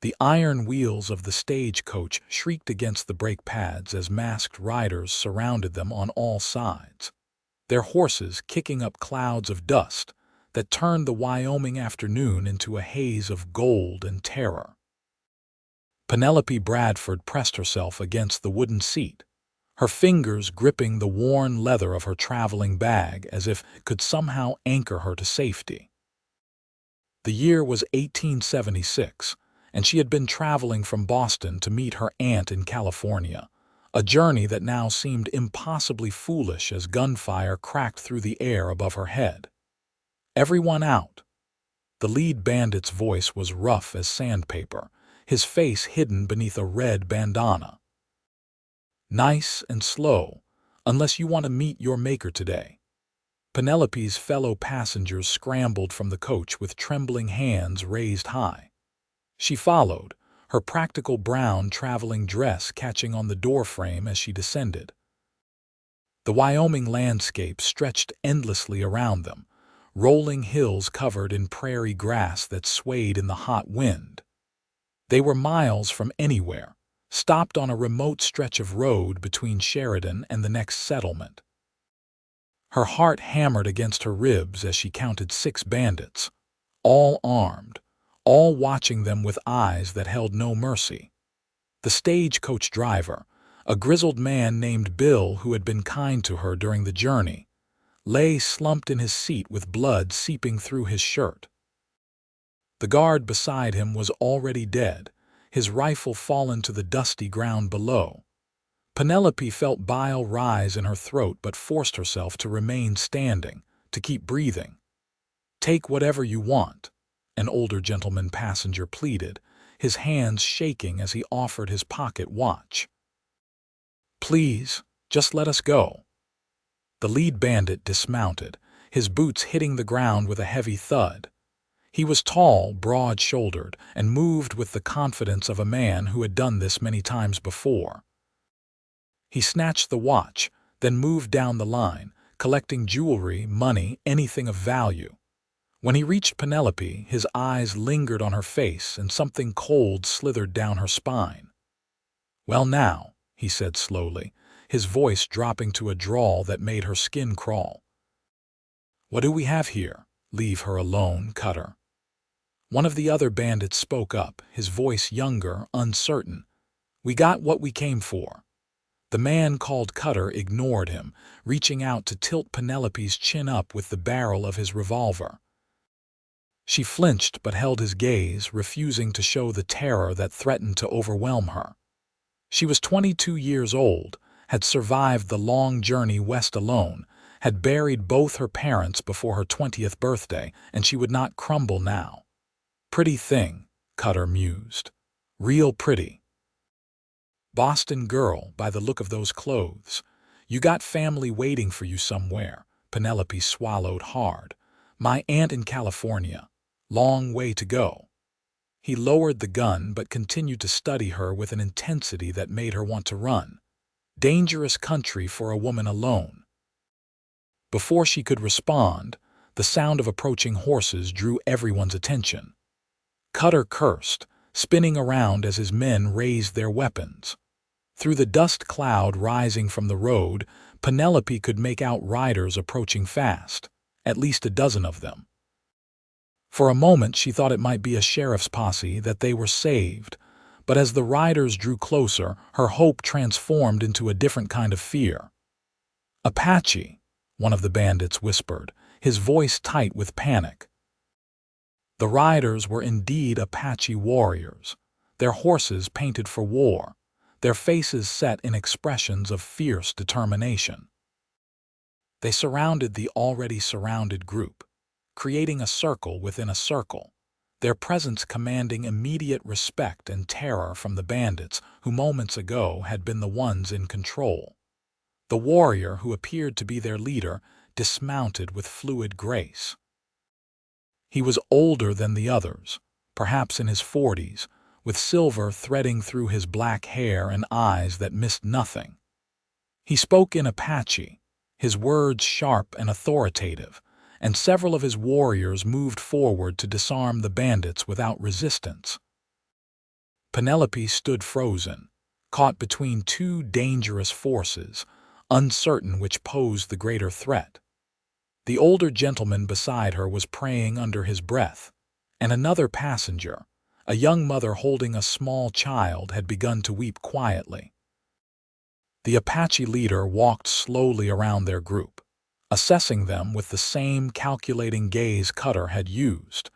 The iron wheels of the stagecoach shrieked against the brake pads as masked riders surrounded them on all sides, their horses kicking up clouds of dust that turned the Wyoming afternoon into a haze of gold and terror. Penelope Bradford pressed herself against the wooden seat, her fingers gripping the worn leather of her traveling bag as if it could somehow anchor her to safety. The year was 1876, and she had been traveling from Boston to meet her aunt in California, a journey that now seemed impossibly foolish as gunfire cracked through the air above her head. "Everyone out." The lead bandit's voice was rough as sandpaper, his face hidden beneath a red bandana. "Nice and slow, unless you want to meet your maker today." Penelope's fellow passengers scrambled from the coach with trembling hands raised high. She followed, her practical brown traveling dress catching on the doorframe as she descended. The Wyoming landscape stretched endlessly around them, rolling hills covered in prairie grass that swayed in the hot wind. They were miles from anywhere, stopped on a remote stretch of road between Sheridan and the next settlement. Her heart hammered against her ribs as she counted 6 bandits, all armed, all watching them with eyes that held no mercy. The stagecoach driver, a grizzled man named Bill who had been kind to her during the journey, lay slumped in his seat with blood seeping through his shirt. The guard beside him was already dead, his rifle fallen to the dusty ground below. Penelope felt bile rise in her throat but forced herself to remain standing, to keep breathing. "Take whatever you want," an older gentleman passenger pleaded, his hands shaking as he offered his pocket watch. "Please, just let us go." The lead bandit dismounted, his boots hitting the ground with a heavy thud. He was tall, broad-shouldered, and moved with the confidence of a man who had done this many times before. He snatched the watch, then moved down the line, collecting jewelry, money, anything of value. When he reached Penelope, his eyes lingered on her face and something cold slithered down her spine. "Well now," he said slowly, his voice dropping to a drawl that made her skin crawl. "What do we have here?" "Leave her alone, Cutter." One of the other bandits spoke up, his voice younger, uncertain. "We got what we came for." The man called Cutter ignored him, reaching out to tilt Penelope's chin up with the barrel of his revolver. She flinched but held his gaze, refusing to show the terror that threatened to overwhelm her. She was 22 years old, had survived the long journey west alone, had buried both her parents before her 20th birthday, and she would not crumble now. "Pretty thing," Cutter mused. "Real pretty. Boston girl, by the look of those clothes. You got family waiting for you somewhere." Penelope swallowed hard. "My aunt in California. Long way to go." He lowered the gun but continued to study her with an intensity that made her want to run. Dangerous country for a woman alone. Before she could respond, the sound of approaching horses drew everyone's attention. Cutter cursed, spinning around as his men raised their weapons. Through the dust cloud rising from the road, Penelope could make out riders approaching fast, at least a dozen of them. For a moment she thought it might be a sheriff's posse, that they were saved, but as the riders drew closer, her hope transformed into a different kind of fear. "Apache," one of the bandits whispered, his voice tight with panic. The riders were indeed Apache warriors, their horses painted for war, their faces set in expressions of fierce determination. They surrounded the already surrounded group, creating a circle within a circle, their presence commanding immediate respect and terror from the bandits who moments ago had been the ones in control. The warrior who appeared to be their leader dismounted with fluid grace. He was older than the others, perhaps in his 40s, with silver threading through his black hair and eyes that missed nothing. He spoke in Apache, his words sharp and authoritative, and several of his warriors moved forward to disarm the bandits without resistance. Penelope stood frozen, caught between two dangerous forces, uncertain which posed the greater threat. The older gentleman beside her was praying under his breath, and another passenger, a young mother holding a small child, had begun to weep quietly. The Apache leader walked slowly around their group, assessing them with the same calculating gaze Cutter had used,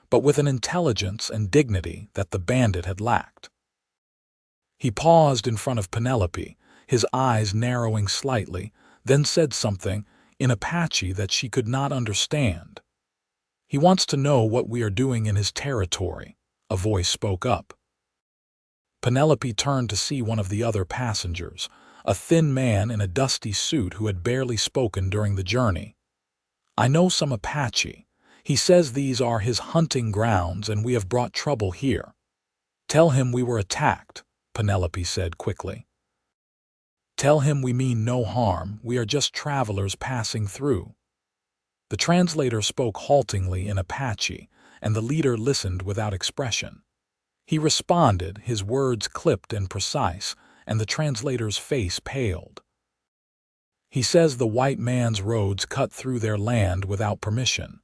but with an intelligence and dignity that the bandit had lacked. He paused in front of Penelope, his eyes narrowing slightly, then said something in Apache that she could not understand. "He wants to know what we are doing in his territory," a voice spoke up. Penelope turned to see one of the other passengers, a thin man in a dusty suit who had barely spoken during the journey. "I know some Apache. He says these are his hunting grounds and we have brought trouble here." "Tell him we were attacked," Penelope said quickly. "Tell him we mean no harm, we are just travelers passing through." The translator spoke haltingly in Apache, and the leader listened without expression. He responded, his words clipped and precise, and the translator's face paled. "He says the white man's roads cut through their land without permission.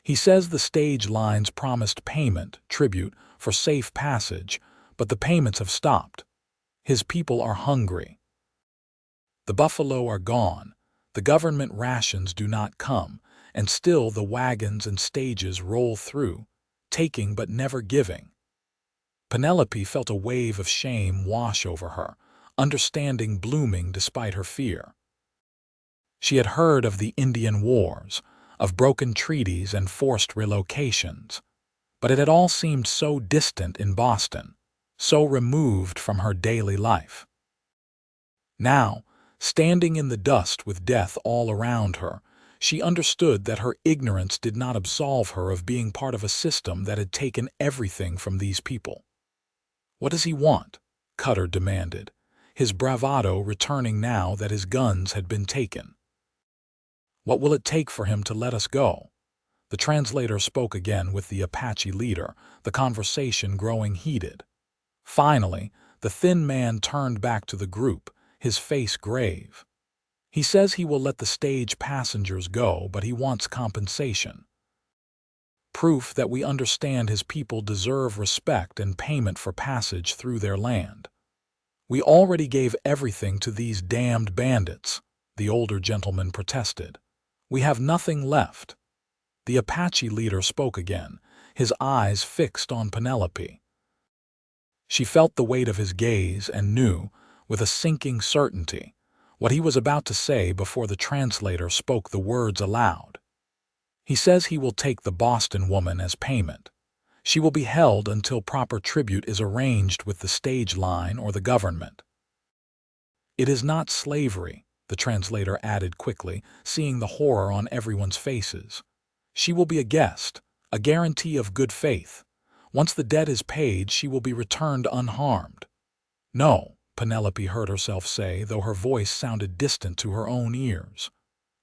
He says the stage lines promised payment, tribute, for safe passage, but the payments have stopped. His people are hungry. The buffalo are gone, the government rations do not come, and still the wagons and stages roll through, taking but never giving." Penelope felt a wave of shame wash over her, understanding blooming despite her fear. She had heard of the Indian Wars, of broken treaties and forced relocations, but it had all seemed so distant in Boston, so removed from her daily life. Now, standing in the dust with death all around her, she understood that her ignorance did not absolve her of being part of a system that had taken everything from these people. "What does he want?" Cutter demanded, his bravado returning now that his guns had been taken. "What will it take for him to let us go?" The translator spoke again with the Apache leader, the conversation growing heated. Finally, the thin man turned back to the group, his face grave. "He says he will let the stage passengers go, but he wants compensation. Proof that we understand his people deserve respect and payment for passage through their land. We already gave everything to these damned bandits," the older gentleman protested. "We have nothing left." The Apache leader spoke again, his eyes fixed on Penelope. She felt the weight of his gaze and knew, with a sinking certainty, what he was about to say before the translator spoke the words aloud. "He says he will take the Boston woman as payment. She will be held until proper tribute is arranged with the stage line or the government." "It is not slavery," the translator added quickly, seeing the horror on everyone's faces. "She will be a guest, a guarantee of good faith. Once the debt is paid, she will be returned unharmed." "No," Penelope heard herself say, though her voice sounded distant to her own ears.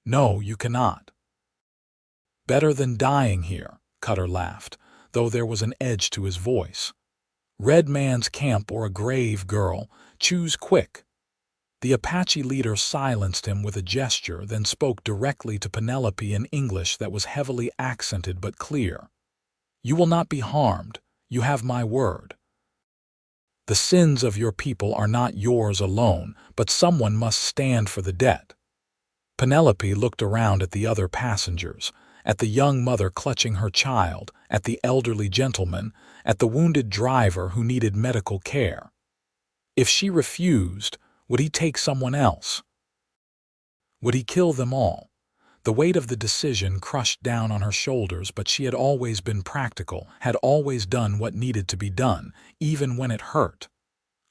"No, you cannot." "Better than dying here," Cutter laughed, though there was an edge to his voice. "Red man's camp or a grave, girl. Choose quick." The Apache leader silenced him with a gesture, then spoke directly to Penelope in English that was heavily accented but clear. "You will not be harmed. You have my word. The sins of your people are not yours alone, but someone must stand for the debt." Penelope looked around at the other passengers, at the young mother clutching her child, at the elderly gentleman, at the wounded driver who needed medical care. If she refused, would he take someone else? Would he kill them all? The weight of the decision crushed down on her shoulders, but she had always been practical, had always done what needed to be done, even when it hurt.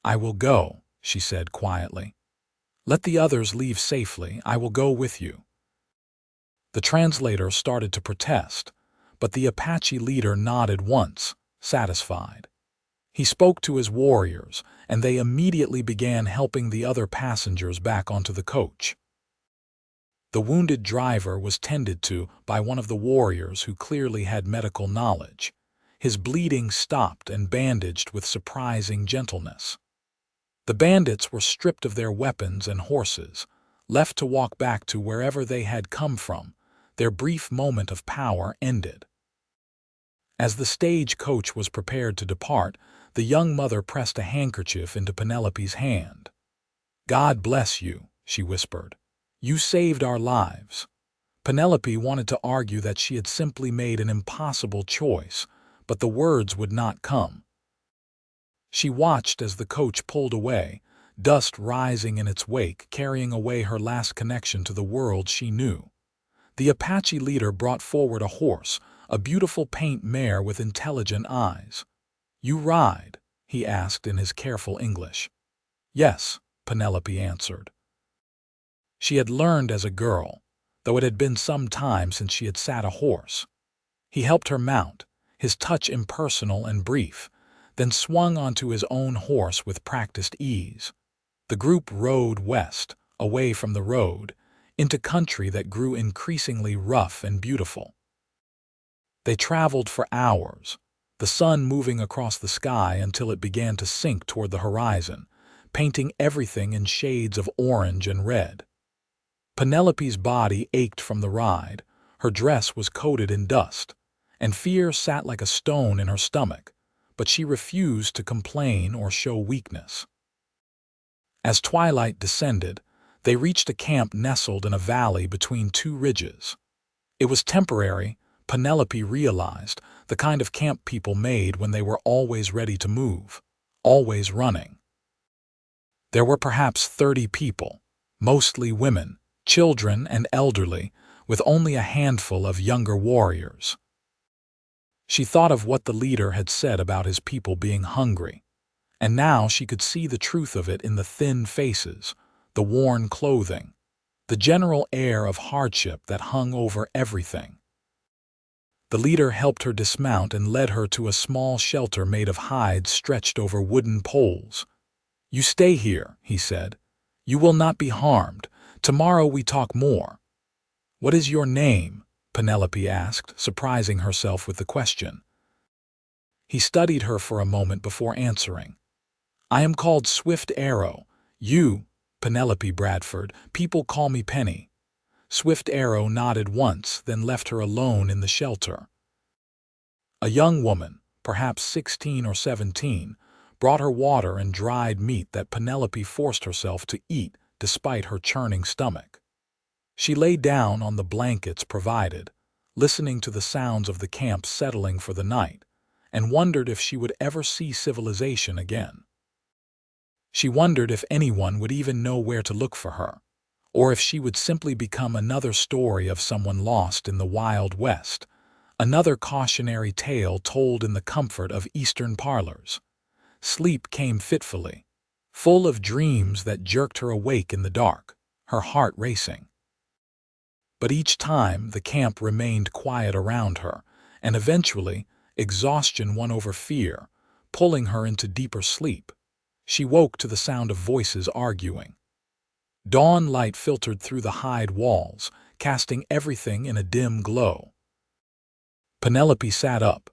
"I will go," she said quietly. "Let the others leave safely. I will go with you." The translator started to protest, but the Apache leader nodded once, satisfied. He spoke to his warriors, and they immediately began helping the other passengers back onto the coach. The wounded driver was tended to by one of the warriors who clearly had medical knowledge. His bleeding stopped and bandaged with surprising gentleness. The bandits were stripped of their weapons and horses, left to walk back to wherever they had come from. Their brief moment of power ended. As the stagecoach was prepared to depart, the young mother pressed a handkerchief into Penelope's hand. "God bless you," she whispered. "You saved our lives." Penelope wanted to argue that she had simply made an impossible choice, but the words would not come. She watched as the coach pulled away, dust rising in its wake, carrying away her last connection to the world she knew. The Apache leader brought forward a horse, a beautiful paint mare with intelligent eyes. "You ride?" he asked in his careful English. "Yes," Penelope answered. She had learned as a girl, though it had been some time since she had sat a horse. He helped her mount, his touch impersonal and brief, then swung onto his own horse with practiced ease. The group rode west, away from the road, into country that grew increasingly rough and beautiful. They traveled for hours, the sun moving across the sky until it began to sink toward the horizon, painting everything in shades of orange and red. Penelope's body ached from the ride, her dress was coated in dust, and fear sat like a stone in her stomach, but she refused to complain or show weakness. As twilight descended, they reached a camp nestled in a valley between two ridges. It was temporary, Penelope realized, the kind of camp people made when they were always ready to move, always running. There were perhaps 30 people, mostly women, children, and elderly, with only a handful of younger warriors. She thought of what the leader had said about his people being hungry, and now she could see the truth of it in the thin faces, the worn clothing, the general air of hardship that hung over everything. The leader helped her dismount and led her to a small shelter made of hides stretched over wooden poles. "You stay here," he said. "You will not be harmed. Tomorrow we talk more." "What is your name?" Penelope asked, surprising herself with the question. He studied her for a moment before answering. "I am called Swift Arrow. You, Penelope Bradford. People call me Penny." Swift Arrow nodded once, then left her alone in the shelter. A young woman, perhaps 16 or 17, brought her water and dried meat that Penelope forced herself to eat despite her churning stomach. She lay down on the blankets provided, listening to the sounds of the camp settling for the night, and wondered if she would ever see civilization again. She wondered if anyone would even know where to look for her, or if she would simply become another story of someone lost in the Wild West, another cautionary tale told in the comfort of Eastern parlors. Sleep came fitfully, full of dreams that jerked her awake in the dark, her heart racing. But each time the camp remained quiet around her, and eventually exhaustion won over fear, pulling her into deeper sleep. She woke to the sound of voices arguing. Dawn light filtered through the hide walls, casting everything in a dim glow. Penelope sat up,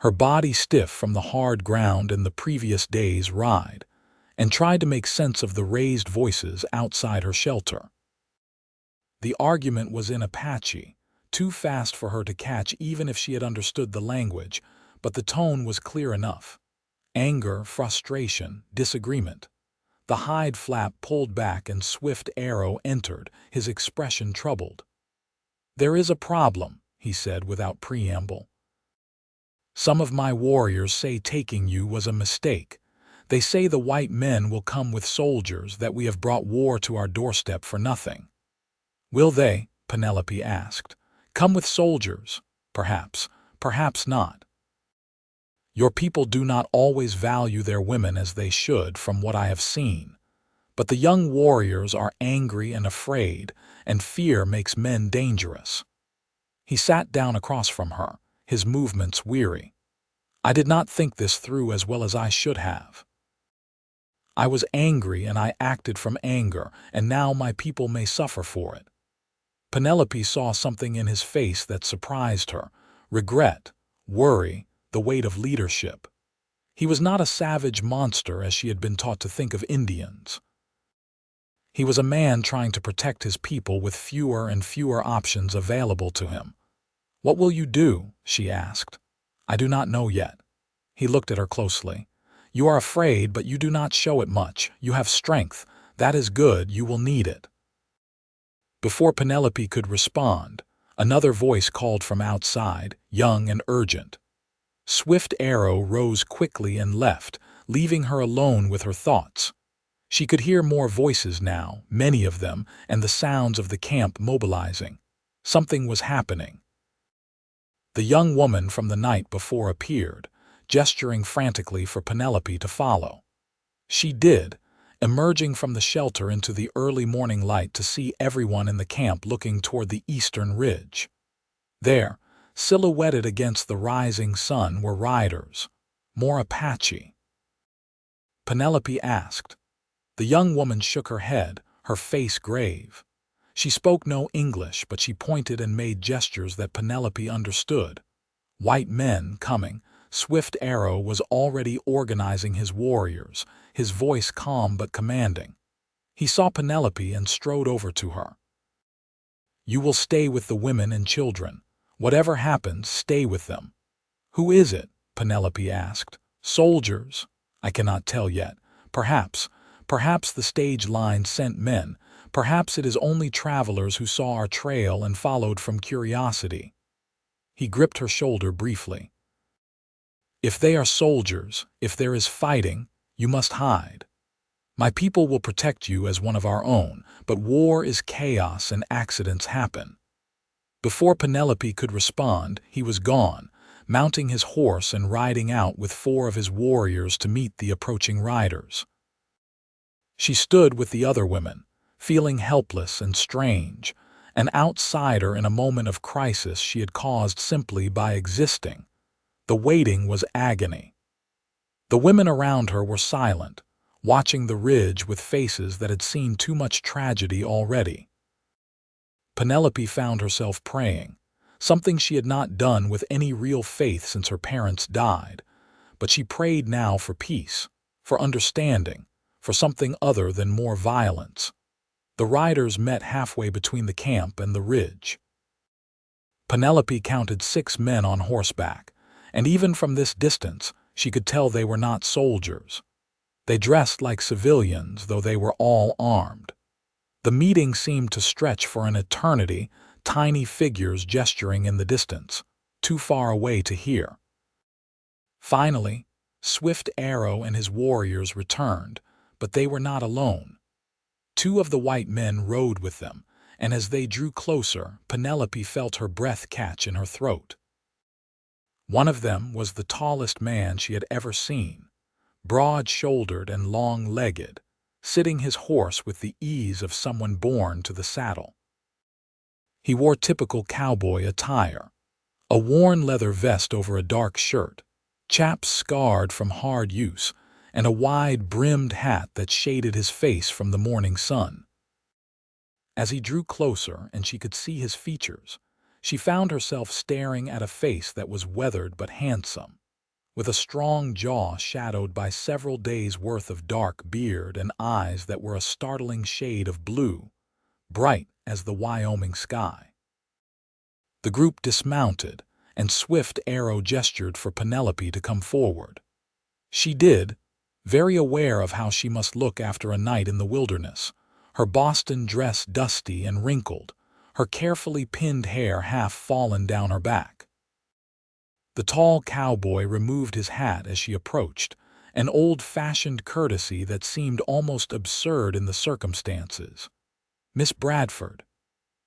her body stiff from the hard ground and the previous day's ride, and tried to make sense of the raised voices outside her shelter. The argument was in Apache, too fast for her to catch even if she had understood the language, but the tone was clear enough. Anger, frustration, disagreement. The hide flap pulled back and Swift Arrow entered, his expression troubled. "There is a problem," he said without preamble. "Some of my warriors say taking you was a mistake. They say the white men will come with soldiers, that we have brought war to our doorstep for nothing." "Will they?" Penelope asked. "Come with soldiers? Perhaps, perhaps not. Your people do not always value their women as they should, from what I have seen. But the young warriors are angry and afraid, and fear makes men dangerous." He sat down across from her, his movements weary. "I did not think this through as well as I should have. I was angry and I acted from anger, and now my people may suffer for it." Penelope saw something in his face that surprised her: regret, worry, the weight of leadership. He was not a savage monster as she had been taught to think of Indians. He was a man trying to protect his people with fewer and fewer options available to him. "What will you do?" she asked. "I do not know yet." He looked at her closely. "You are afraid, but you do not show it much. You have strength. That is good. You will need it." Before Penelope could respond, another voice called from outside, young and urgent. Swift Arrow rose quickly and left, leaving her alone with her thoughts. She could hear more voices now, many of them, and the sounds of the camp mobilizing. Something was happening. The young woman from the night before appeared, gesturing frantically for Penelope to follow. She did, emerging from the shelter into the early morning light to see everyone in the camp looking toward the eastern ridge. There, silhouetted against the rising sun, were riders, more Apache. Penelope asked. The young woman shook her head, her face grave. She spoke no English, but she pointed and made gestures that Penelope understood. White men coming. Swift Arrow was already organizing his warriors, his voice calm but commanding. He saw Penelope and strode over to her. "You will stay with the women and children. Whatever happens, stay with them." "Who is it?" Penelope asked. "Soldiers? I cannot tell yet. Perhaps the stage line sent men. Perhaps it is only travelers who saw our trail and followed from curiosity." He gripped her shoulder briefly. "If they are soldiers, if there is fighting, you must hide. My people will protect you as one of our own, but war is chaos and accidents happen." Before Penelope could respond, he was gone, mounting his horse and riding out with 4 of his warriors to meet the approaching riders. She stood with the other women, feeling helpless and strange, an outsider in a moment of crisis she had caused simply by existing. The waiting was agony. The women around her were silent, watching the ridge with faces that had seen too much tragedy already. Penelope found herself praying, something she had not done with any real faith since her parents died, but she prayed now for peace, for understanding, for something other than more violence. The riders met halfway between the camp and the ridge. Penelope counted 6 men on horseback, and even from this distance she could tell they were not soldiers. They dressed like civilians, though they were all armed. The meeting seemed to stretch for an eternity, tiny figures gesturing in the distance, too far away to hear. Finally, Swift Arrow and his warriors returned, but they were not alone. 2 of the white men rode with them, and as they drew closer, Penelope felt her breath catch in her throat. One of them was the tallest man she had ever seen, broad-shouldered and long-legged, sitting his horse with the ease of someone born to the saddle. He wore typical cowboy attire, a worn leather vest over a dark shirt, chaps scarred from hard use, and a wide-brimmed hat that shaded his face from the morning sun. As he drew closer and she could see his features, she found herself staring at a face that was weathered but handsome, with a strong jaw shadowed by several days' worth of dark beard and eyes that were a startling shade of blue, bright as the Wyoming sky. The group dismounted, and Swift Arrow gestured for Penelope to come forward. She did, very aware of how she must look after a night in the wilderness, her Boston dress dusty and wrinkled, her carefully pinned hair half fallen down her back. The tall cowboy removed his hat as she approached, an old-fashioned courtesy that seemed almost absurd in the circumstances. "Miss Bradford."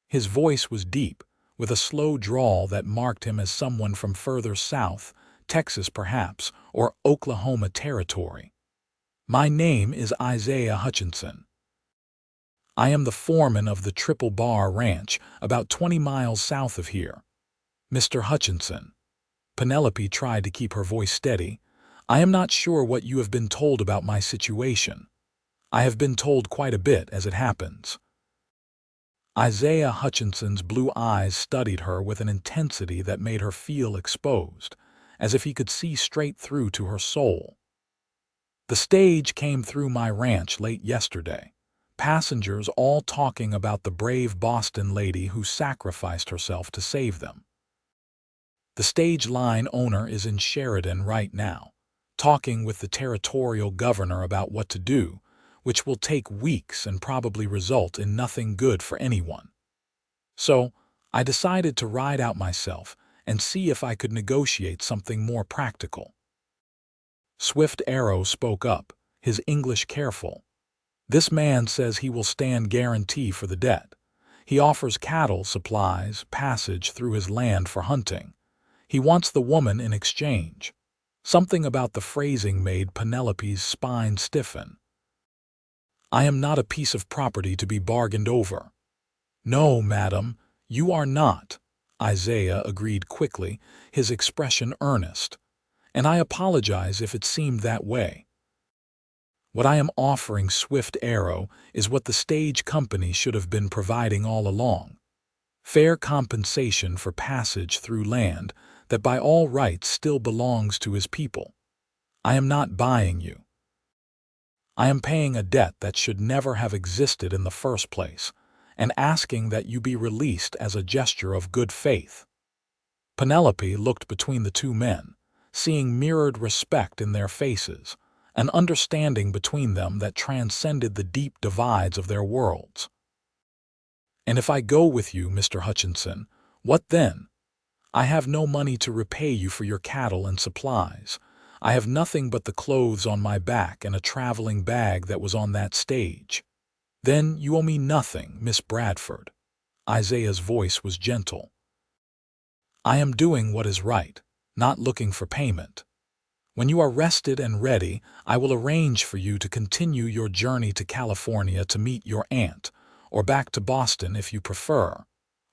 His voice was deep, with a slow drawl that marked him as someone from further south, Texas perhaps, or Oklahoma Territory. "My name is Isaiah Hutchinson. I am the foreman of the Triple Bar Ranch, about 20 miles south of here." "Mr. Hutchinson." Penelope tried to keep her voice steady. "I am not sure what you have been told about my situation. I have been told quite a bit as it happens." Isaiah Hutchinson's blue eyes studied her with an intensity that made her feel exposed, as if he could see straight through to her soul. The stage came through my ranch late yesterday. Passengers all talking about the brave Boston lady who sacrificed herself to save them. The stage line owner is in Sheridan right now, talking with the territorial governor about what to do, which will take weeks and probably result in nothing good for anyone. So, I decided to ride out myself and see if I could negotiate something more practical. Swift Arrow spoke up, his English careful. This man says he will stand guarantee for the debt. He offers cattle, supplies, passage through his land for hunting. He wants the woman in exchange. Something about the phrasing made Penelope's spine stiffen. I am not a piece of property to be bargained over. No, madam, you are not, Isaiah agreed quickly, his expression earnest. And I apologize if it seemed that way. What I am offering Swift Arrow is what the stage company should have been providing all along. Fair compensation for passage through land that by all rights still belongs to his people. I am not buying you. I am paying a debt that should never have existed in the first place, and asking that you be released as a gesture of good faith. Penelope looked between the two men, seeing mirrored respect in their faces, an understanding between them that transcended the deep divides of their worlds. And if I go with you, Mr. Hutchinson, what then? I have no money to repay you for your cattle and supplies. I have nothing but the clothes on my back and a traveling bag that was on that stage. Then you owe me nothing, Miss Bradford. Isaiah's voice was gentle. I am doing what is right, not looking for payment. When you are rested and ready, I will arrange for you to continue your journey to California to meet your aunt, or back to Boston if you prefer,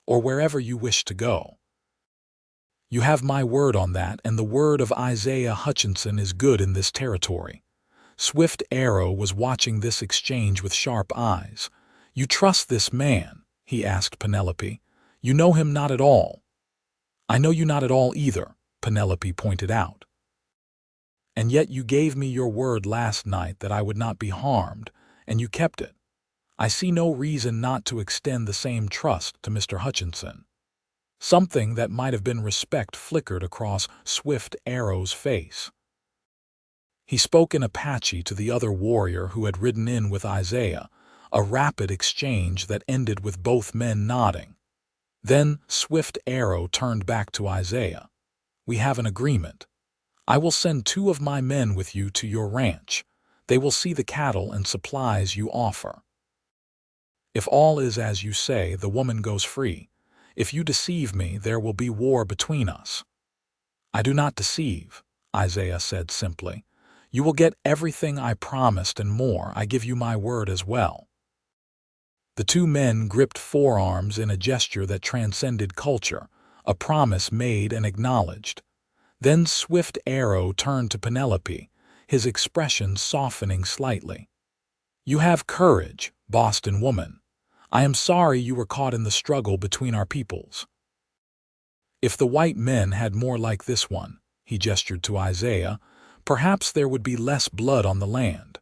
or wherever you wish to go. You have my word on that, and the word of Isaiah Hutchinson is good in this territory. Swift Arrow was watching this exchange with sharp eyes. You trust this man? He asked Penelope. You know him not at all. I know you not at all either, Penelope pointed out. And yet you gave me your word last night that I would not be harmed, and you kept it. I see no reason not to extend the same trust to Mr. Hutchinson. Something that might have been respect flickered across Swift Arrow's face. He spoke in Apache to the other warrior who had ridden in with Isaiah, a rapid exchange that ended with both men nodding. Then Swift Arrow turned back to Isaiah. We have an agreement. I will send 2 of my men with you to your ranch. They will see the cattle and supplies you offer. If all is as you say, the woman goes free. If you deceive me, there will be war between us. I do not deceive, Isaiah said simply. You will get everything I promised and more. I give you my word as well. The 2 men gripped forearms in a gesture that transcended culture, a promise made and acknowledged. Then Swift Arrow turned to Penelope, his expression softening slightly. You have courage, Boston woman. I am sorry you were caught in the struggle between our peoples. If the white men had more like this one, he gestured to Isaiah, perhaps there would be less blood on the land.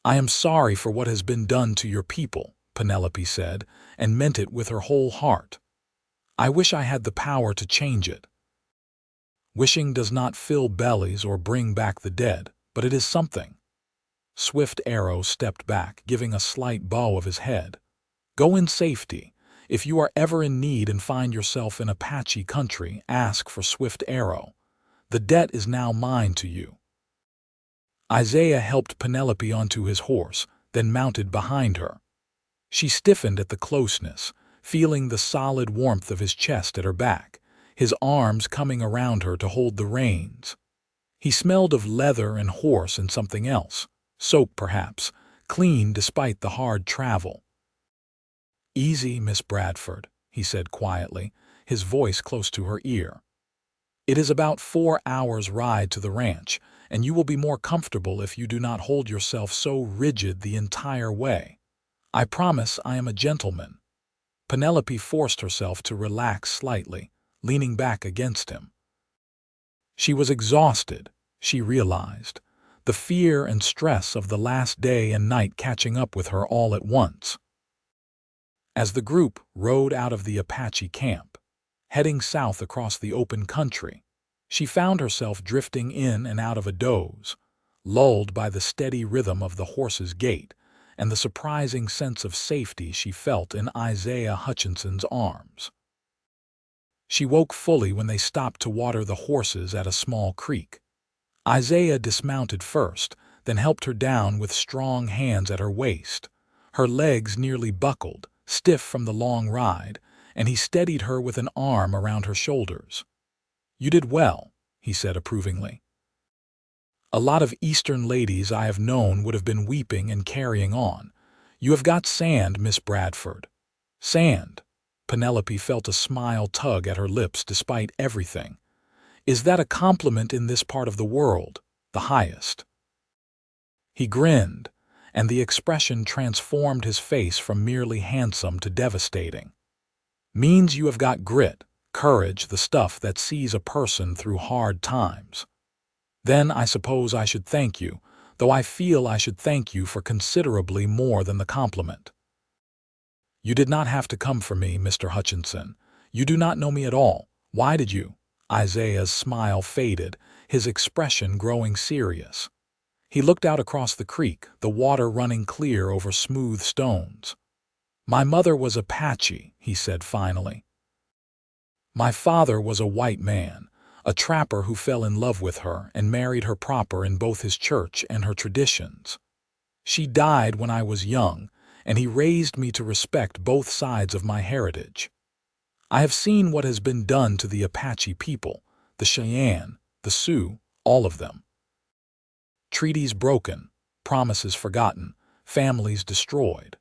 I am sorry for what has been done to your people, Penelope said, and meant it with her whole heart. I wish I had the power to change it. Wishing does not fill bellies or bring back the dead, but it is something. Swift Arrow stepped back, giving a slight bow of his head. Go in safety. If you are ever in need and find yourself in Apache country, ask for Swift Arrow. The debt is now mine to you. Isaiah helped Penelope onto his horse, then mounted behind her. She stiffened at the closeness, feeling the solid warmth of his chest at her back, his arms coming around her to hold the reins. He smelled of leather and horse and something else, soap perhaps, clean despite the hard travel. Easy, Miss Bradford, he said quietly, his voice close to her ear. It is about 4 hours' ride to the ranch, and you will be more comfortable if you do not hold yourself so rigid the entire way. I promise I am a gentleman. Penelope forced herself to relax slightly, leaning back against him. She was exhausted, she realized, the fear and stress of the last day and night catching up with her all at once. As the group rode out of the Apache camp, heading south across the open country, she found herself drifting in and out of a doze, lulled by the steady rhythm of the horse's gait and the surprising sense of safety she felt in Isaiah Hutchinson's arms. She woke fully when they stopped to water the horses at a small creek. Isaiah dismounted first, then helped her down with strong hands at her waist. Her legs nearly buckled, stiff from the long ride, and he steadied her with an arm around her shoulders. "You did well," he said approvingly. "A lot of Eastern ladies I have known would have been weeping and carrying on. You have got sand, Miss Bradford." "Sand?" Penelope felt a smile tug at her lips despite everything. "Is that a compliment in this part of the world? The highest?" He grinned, and the expression transformed his face from merely handsome to devastating. "Means you have got grit, courage, the stuff that sees a person through hard times. Then I suppose I should thank you, though I feel I should thank you for considerably more than the compliment." "You did not have to come for me, Mr. Hutchinson. You do not know me at all. Why did you?" Isaiah's smile faded, his expression growing serious. He looked out across the creek, the water running clear over smooth stones. "My mother was Apache," he said finally. "My father was a white man, a trapper who fell in love with her and married her proper in both his church and her traditions. She died when I was young, and he raised me to respect both sides of my heritage. I have seen what has been done to the Apache people, the Cheyenne, the Sioux, all of them. Treaties broken, promises forgotten, families destroyed.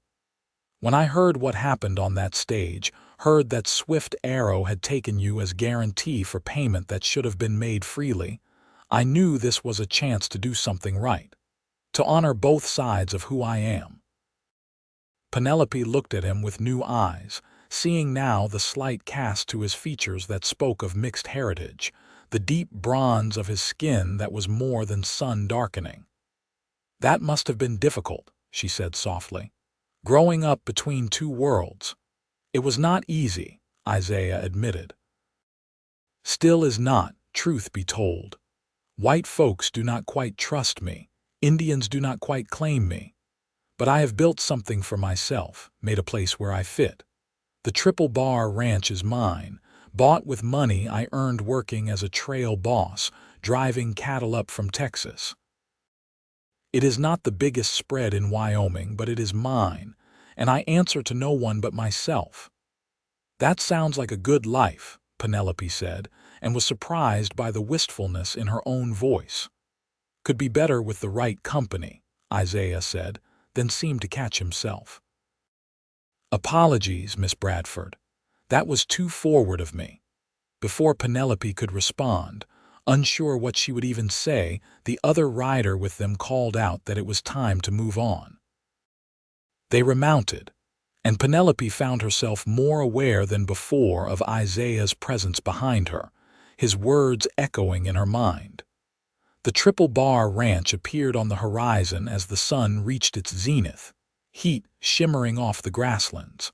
When I heard what happened on that stage, heard that swift arrow had taken you as guarantee for payment that should have been made freely, I knew this was a chance to do something right, to honor both sides of who I am." Penelope looked at him with new eyes, seeing now the slight cast to his features that spoke of mixed heritage, the deep bronze of his skin that was more than sun-darkening. "That must have been difficult," she said softly. "Growing up between two worlds." "It was not easy," Isaiah admitted. "Still is not, truth be told. White folks do not quite trust me, Indians do not quite claim me. But I have built something for myself, made a place where I fit. The Triple Bar Ranch is mine, bought with money I earned working as a trail boss, driving cattle up from Texas. It is not the biggest spread in Wyoming, but it is mine, and I answer to no one but myself." "That sounds like a good life," Penelope said, and was surprised by the wistfulness in her own voice. "Could be better with the right company," Isaiah said, then seemed to catch himself. "Apologies, Miss Bradford. That was too forward of me." Before Penelope could respond, unsure what she would even say, the other rider with them called out that it was time to move on. They remounted, and Penelope found herself more aware than before of Isaiah's presence behind her, his words echoing in her mind. The Triple Bar Ranch appeared on the horizon as the sun reached its zenith, heat shimmering off the grasslands.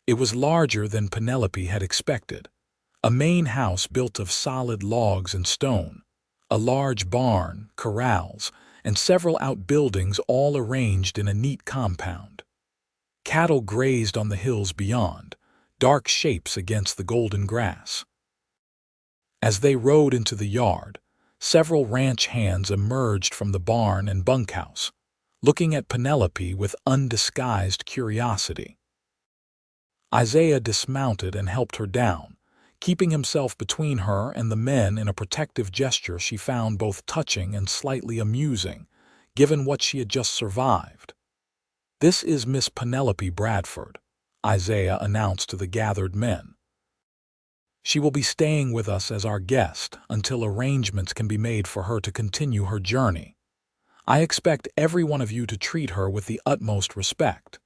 It was larger than Penelope had expected. A main house built of solid logs and stone, a large barn, corrals, and several outbuildings all arranged in a neat compound. Cattle grazed on the hills beyond, dark shapes against the golden grass. As they rode into the yard, several ranch hands emerged from the barn and bunkhouse, looking at Penelope with undisguised curiosity. Isaiah dismounted and helped her down, keeping himself between her and the men in a protective gesture she found both touching and slightly amusing, given what she had just survived. "This is Miss Penelope Bradford," Isaiah announced to the gathered men. "She will be staying with us as our guest until arrangements can be made for her to continue her journey. I expect every one of you to treat her with the utmost respect.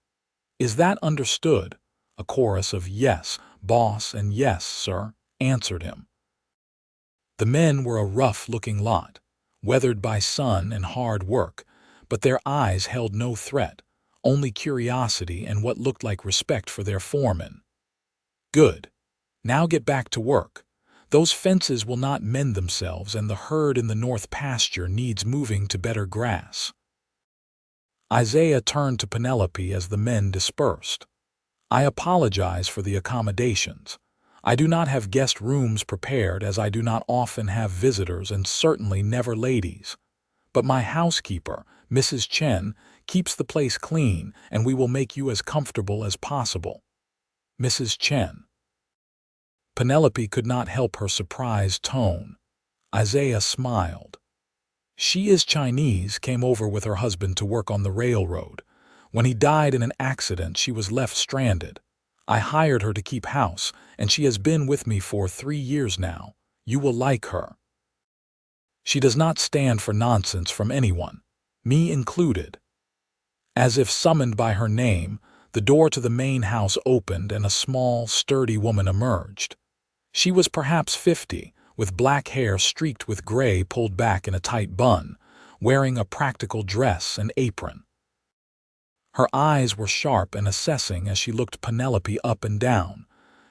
Is that understood?" A chorus of "Yes, boss," and "Yes, sir," answered him. The men were a rough-looking lot, weathered by sun and hard work, but their eyes held no threat, only curiosity and what looked like respect for their foreman. "Good. Now get back to work. Those fences will not mend themselves, and the herd in the north pasture needs moving to better grass." Isaiah turned to Penelope as the men dispersed. "I apologize for the accommodations. I do not have guest rooms prepared, as I do not often have visitors and certainly never ladies. But my housekeeper, Mrs. Chen, keeps the place clean, and we will make you as comfortable as possible." "Mrs. Chen." Penelope could not help her surprised tone. Isaiah smiled. "She is Chinese, came over with her husband to work on the railroad. When he died in an accident, she was left stranded. I hired her to keep house, and she has been with me for 3 years now. You will like her. She does not stand for nonsense from anyone, me included." As if summoned by her name, the door to the main house opened and a small, sturdy woman emerged. She was perhaps 50, with black hair streaked with gray pulled back in a tight bun, wearing a practical dress and apron. Her eyes were sharp and assessing as she looked Penelope up and down.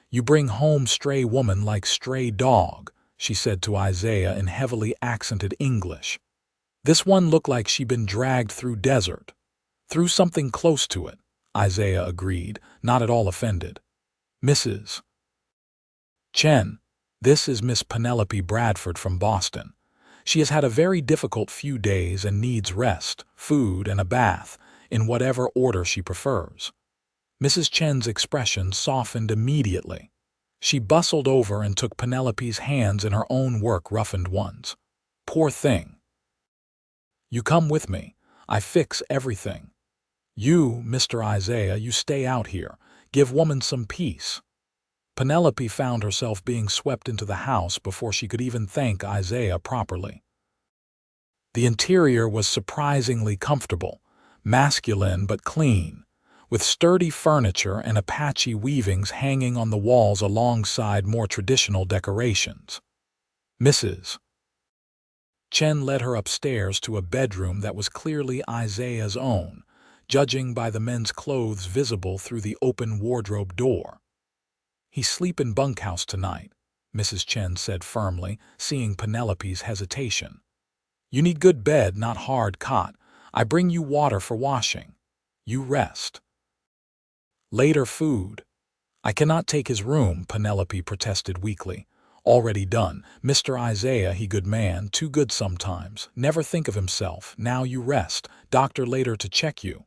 "You bring home stray woman like stray dog," she said to Isaiah in heavily accented English. "This one looked like she'd been dragged through desert." "Through something close to it," Isaiah agreed, not at all offended. "Mrs. Chen, this is Miss Penelope Bradford from Boston. She has had a very difficult few days and needs rest, food, and a bath, in whatever order she prefers." Mrs. Chen's expression softened immediately. She bustled over and took Penelope's hands in her own work-roughened ones. "Poor thing. You come with me. I fix everything. You, Mr. Isaiah, you stay out here. Give woman some peace." Penelope found herself being swept into the house before she could even thank Isaiah properly. The interior was surprisingly comfortable, masculine but clean, with sturdy furniture and Apache weavings hanging on the walls alongside more traditional decorations. Mrs. Chen led her upstairs to a bedroom that was clearly Isaiah's own, judging by the men's clothes visible through the open wardrobe door. "He sleep in bunkhouse tonight," Mrs. Chen said firmly, seeing Penelope's hesitation. "You need good bed, not hard cot. I bring you water for washing. You rest. Later food." "I cannot take his room," Penelope protested weakly. "Already done. Mr. Isaiah, he good man, too good sometimes. Never think of himself. Now you rest. Doctor later to check you."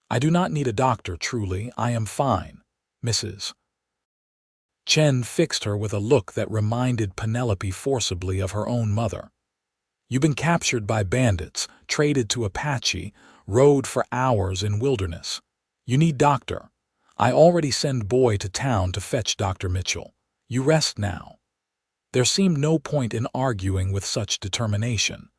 "I do not need a doctor, truly. I am fine." Mrs. Chen fixed her with a look that reminded Penelope forcibly of her own mother. "You've been captured by bandits, traded to Apache, rode for hours in wilderness. You need doctor. I already send boy to town to fetch Dr. Mitchell. You rest now." There seemed no point in arguing with such determination.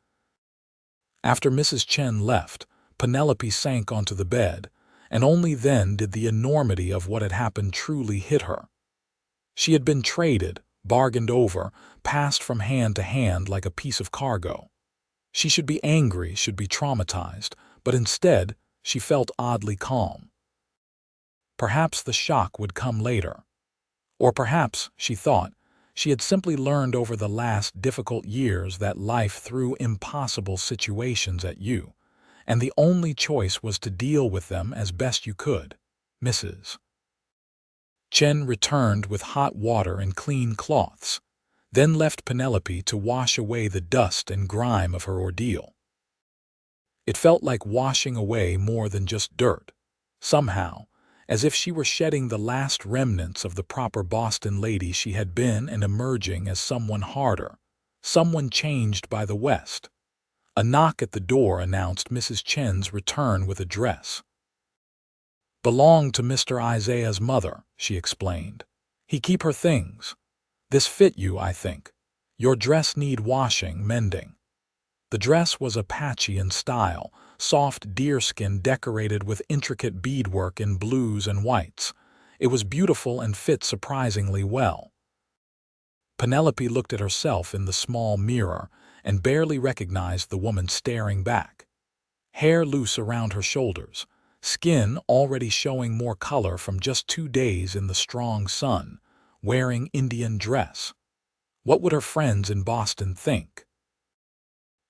After Mrs. Chen left, Penelope sank onto the bed, and only then did the enormity of what had happened truly hit her. She had been traded, bargained over, passed from hand to hand like a piece of cargo. She should be angry, should be traumatized, but instead she felt oddly calm. Perhaps the shock would come later. Or perhaps, she thought, she had simply learned over the last difficult years that life threw impossible situations at you, and the only choice was to deal with them as best you could. Mrs. Chen returned with hot water and clean cloths, then left Penelope to wash away the dust and grime of her ordeal. It felt like washing away more than just dirt. Somehow, as if she were shedding the last remnants of the proper Boston lady she had been and emerging as someone harder, someone changed by the West. A knock at the door announced Mrs. Chen's return with a dress. "Belonged to Mr. Isaiah's mother," she explained. "He keep her things. This fit you, I think. Your dress need washing, mending." The dress was Apache in style, soft deerskin decorated with intricate beadwork in blues and whites. It was beautiful and fit surprisingly well. Penelope looked at herself in the small mirror and barely recognized the woman staring back. Hair loose around her shoulders, skin already showing more color from just 2 days in the strong sun, wearing Indian dress. What would her friends in Boston think?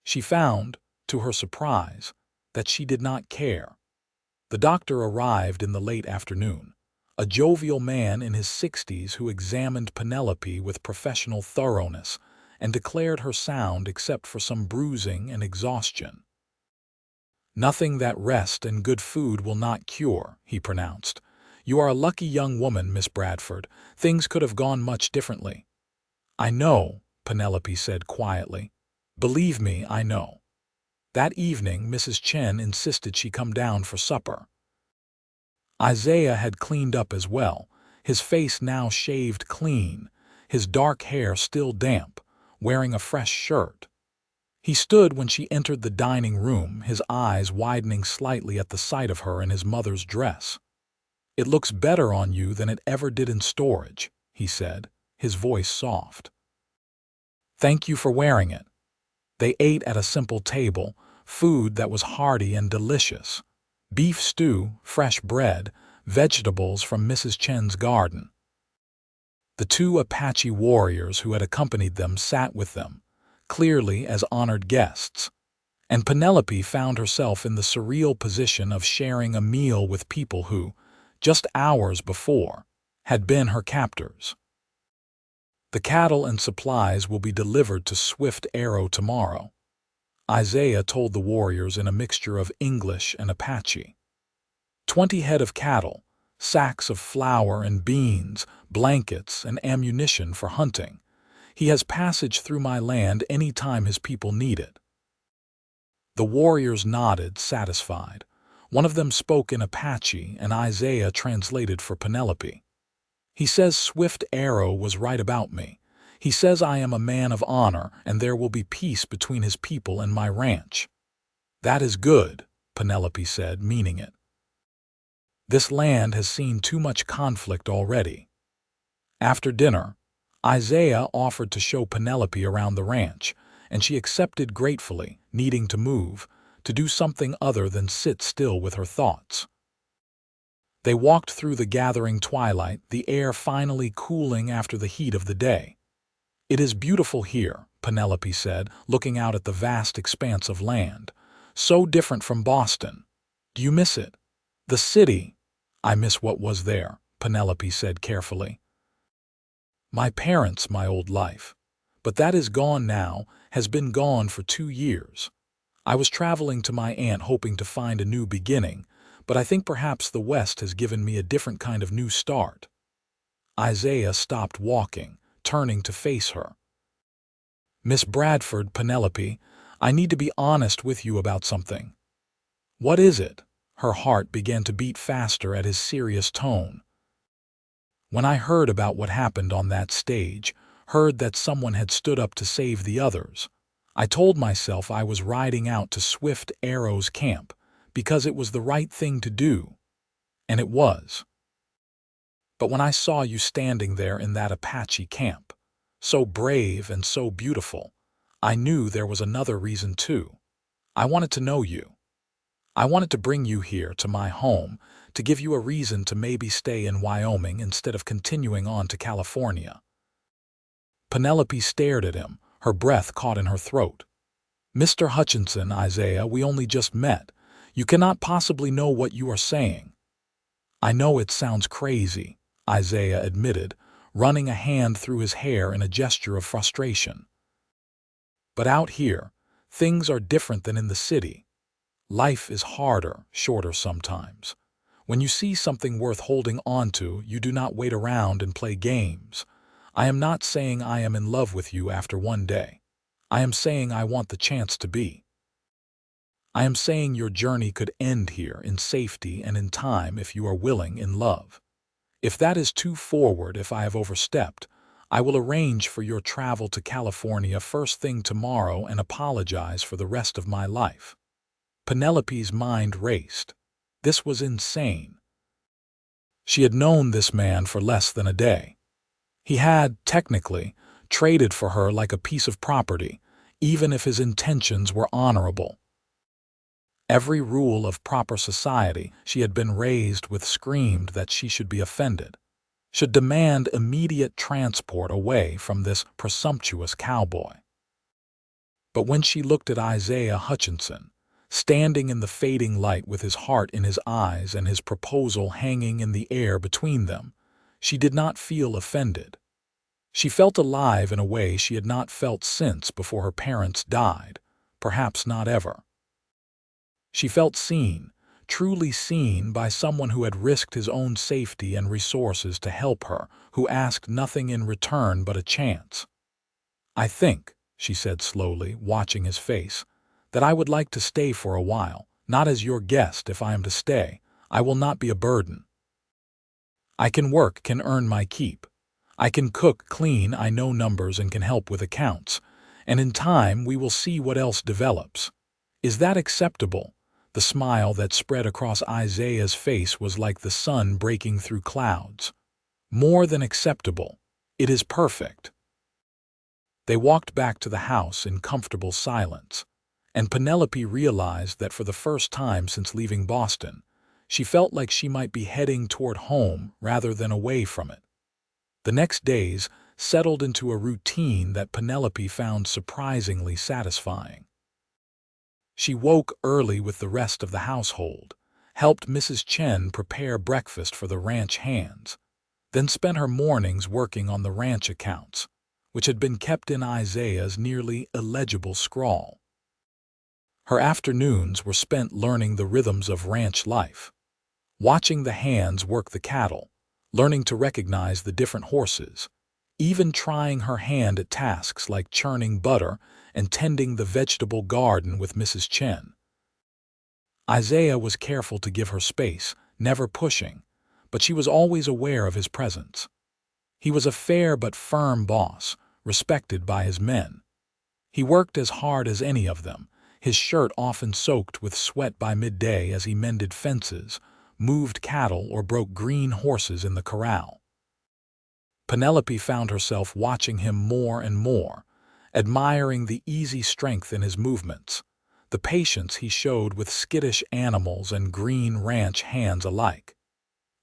She found, to her surprise, that she did not care. The doctor arrived in the late afternoon, a jovial man in his 60s who examined Penelope with professional thoroughness and declared her sound except for some bruising and exhaustion. "Nothing that rest and good food will not cure," he pronounced. "You are a lucky young woman, Miss Bradford. Things could have gone much differently." "I know," Penelope said quietly. "Believe me, I know." That evening, Mrs. Chen insisted she come down for supper. Isaiah had cleaned up as well, his face now shaved clean, his dark hair still damp, wearing a fresh shirt. He stood when she entered the dining room, his eyes widening slightly at the sight of her in his mother's dress. "It looks better on you than it ever did in storage," he said, his voice soft. "Thank you for wearing it." They ate at a simple table, food that was hearty and delicious. Beef stew, fresh bread, vegetables from Mrs. Chen's garden. The 2 Apache warriors who had accompanied them sat with them, clearly as honored guests, and Penelope found herself in the surreal position of sharing a meal with people who, just hours before, had been her captors. "The cattle and supplies will be delivered to Swift Arrow tomorrow," Isaiah told the warriors in a mixture of English and Apache. 20 head of cattle, sacks of flour and beans, blankets, and ammunition for hunting. He has passage through my land any time his people need it. The warriors nodded, satisfied. One of them spoke in Apache, and Isaiah translated for Penelope. "He says Swift Arrow was right about me. He says I am a man of honor, and there will be peace between his people and my ranch." "That is good," Penelope said, meaning it. "This land has seen too much conflict already." After dinner, Isaiah offered to show Penelope around the ranch, and she accepted gratefully, needing to move, to do something other than sit still with her thoughts. They walked through the gathering twilight, the air finally cooling after the heat of the day. "It is beautiful here," Penelope said, looking out at the vast expanse of land. "So different from Boston. Do you miss it?" "The city." "I miss what was there," Penelope said carefully. "My parents, my old life. But that is gone now, has been gone for 2 years. I was traveling to my aunt hoping to find a new beginning, but I think perhaps the West has given me a different kind of new start." Isaiah stopped walking, turning to face her. "Miss Bradford, Penelope, I need to be honest with you about something." "What is it?" Her heart began to beat faster at his serious tone. "When I heard about what happened on that stage, heard that someone had stood up to save the others, I told myself I was riding out to Swift Arrow's camp because it was the right thing to do. And it was. But when I saw you standing there in that Apache camp, so brave and so beautiful, I knew there was another reason too. I wanted to know you. I wanted to bring you here to my home, to give you a reason to maybe stay in Wyoming instead of continuing on to California." Penelope stared at him, her breath caught in her throat. "Mr. Hutchinson, Isaiah, we only just met. You cannot possibly know what you are saying." "I know it sounds crazy," Isaiah admitted, running a hand through his hair in a gesture of frustration. "But out here, things are different than in the city. Life is harder, shorter sometimes. When you see something worth holding on to, you do not wait around and play games. I am not saying I am in love with you after one day. I am saying I want the chance to be. I am saying your journey could end here in safety and in time if you are willing in love. If that is too forward, if I have overstepped, I will arrange for your travel to California first thing tomorrow and apologize for the rest of my life." Penelope's mind raced. This was insane. She had known this man for less than a day. He had, technically, traded for her like a piece of property, even if his intentions were honorable. Every rule of proper society she had been raised with screamed that she should be offended, should demand immediate transport away from this presumptuous cowboy. But when she looked at Isaiah Hutchinson, standing in the fading light with his heart in his eyes and his proposal hanging in the air between them, she did not feel offended. She felt alive in a way she had not felt since before her parents died, perhaps not ever. She felt seen, truly seen by someone who had risked his own safety and resources to help her, who asked nothing in return but a chance. "I think," she said slowly, watching his face, "that I would like to stay for a while, not as your guest if I am to stay. I will not be a burden. I can work, can earn my keep. I can cook, clean, I know numbers and can help with accounts. And in time we will see what else develops. Is that acceptable?" The smile that spread across Isaiah's face was like the sun breaking through clouds. "More than acceptable. It is perfect." They walked back to the house in comfortable silence, and Penelope realized that for the first time since leaving Boston, she felt like she might be heading toward home rather than away from it. The next days settled into a routine that Penelope found surprisingly satisfying. She woke early with the rest of the household, helped Mrs. Chen prepare breakfast for the ranch hands, then spent her mornings working on the ranch accounts, which had been kept in Isaiah's nearly illegible scrawl. Her afternoons were spent learning the rhythms of ranch life, watching the hands work the cattle, learning to recognize the different horses, even trying her hand at tasks like churning butter and tending the vegetable garden with Mrs. Chen. Isaiah was careful to give her space, never pushing, but she was always aware of his presence. He was a fair but firm boss, respected by his men. He worked as hard as any of them, his shirt often soaked with sweat by midday as he mended fences, moved cattle, or broke green horses in the corral. Penelope found herself watching him more and more, admiring the easy strength in his movements, the patience he showed with skittish animals and green ranch hands alike.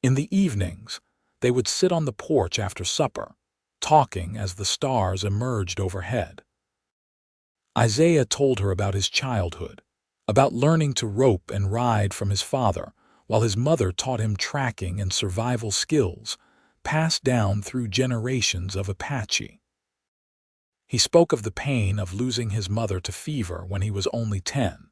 In the evenings, they would sit on the porch after supper, talking as the stars emerged overhead. Isaiah told her about his childhood, about learning to rope and ride from his father, while his mother taught him tracking and survival skills, passed down through generations of Apache. He spoke of the pain of losing his mother to fever when he was only 10,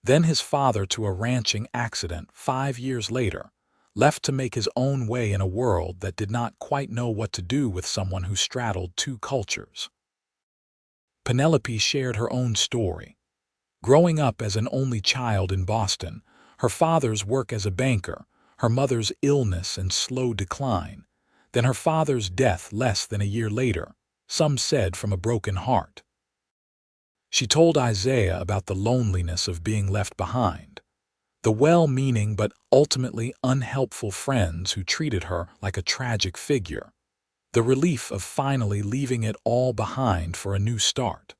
then his father to a ranching accident 5 years later, left to make his own way in a world that did not quite know what to do with someone who straddled two cultures. Penelope shared her own story. Growing up as an only child in Boston, her father's work as a banker, her mother's illness and slow decline, then her father's death less than a year later, some said from a broken heart. She told Isaiah about the loneliness of being left behind, the well-meaning but ultimately unhelpful friends who treated her like a tragic figure, the relief of finally leaving it all behind for a new start.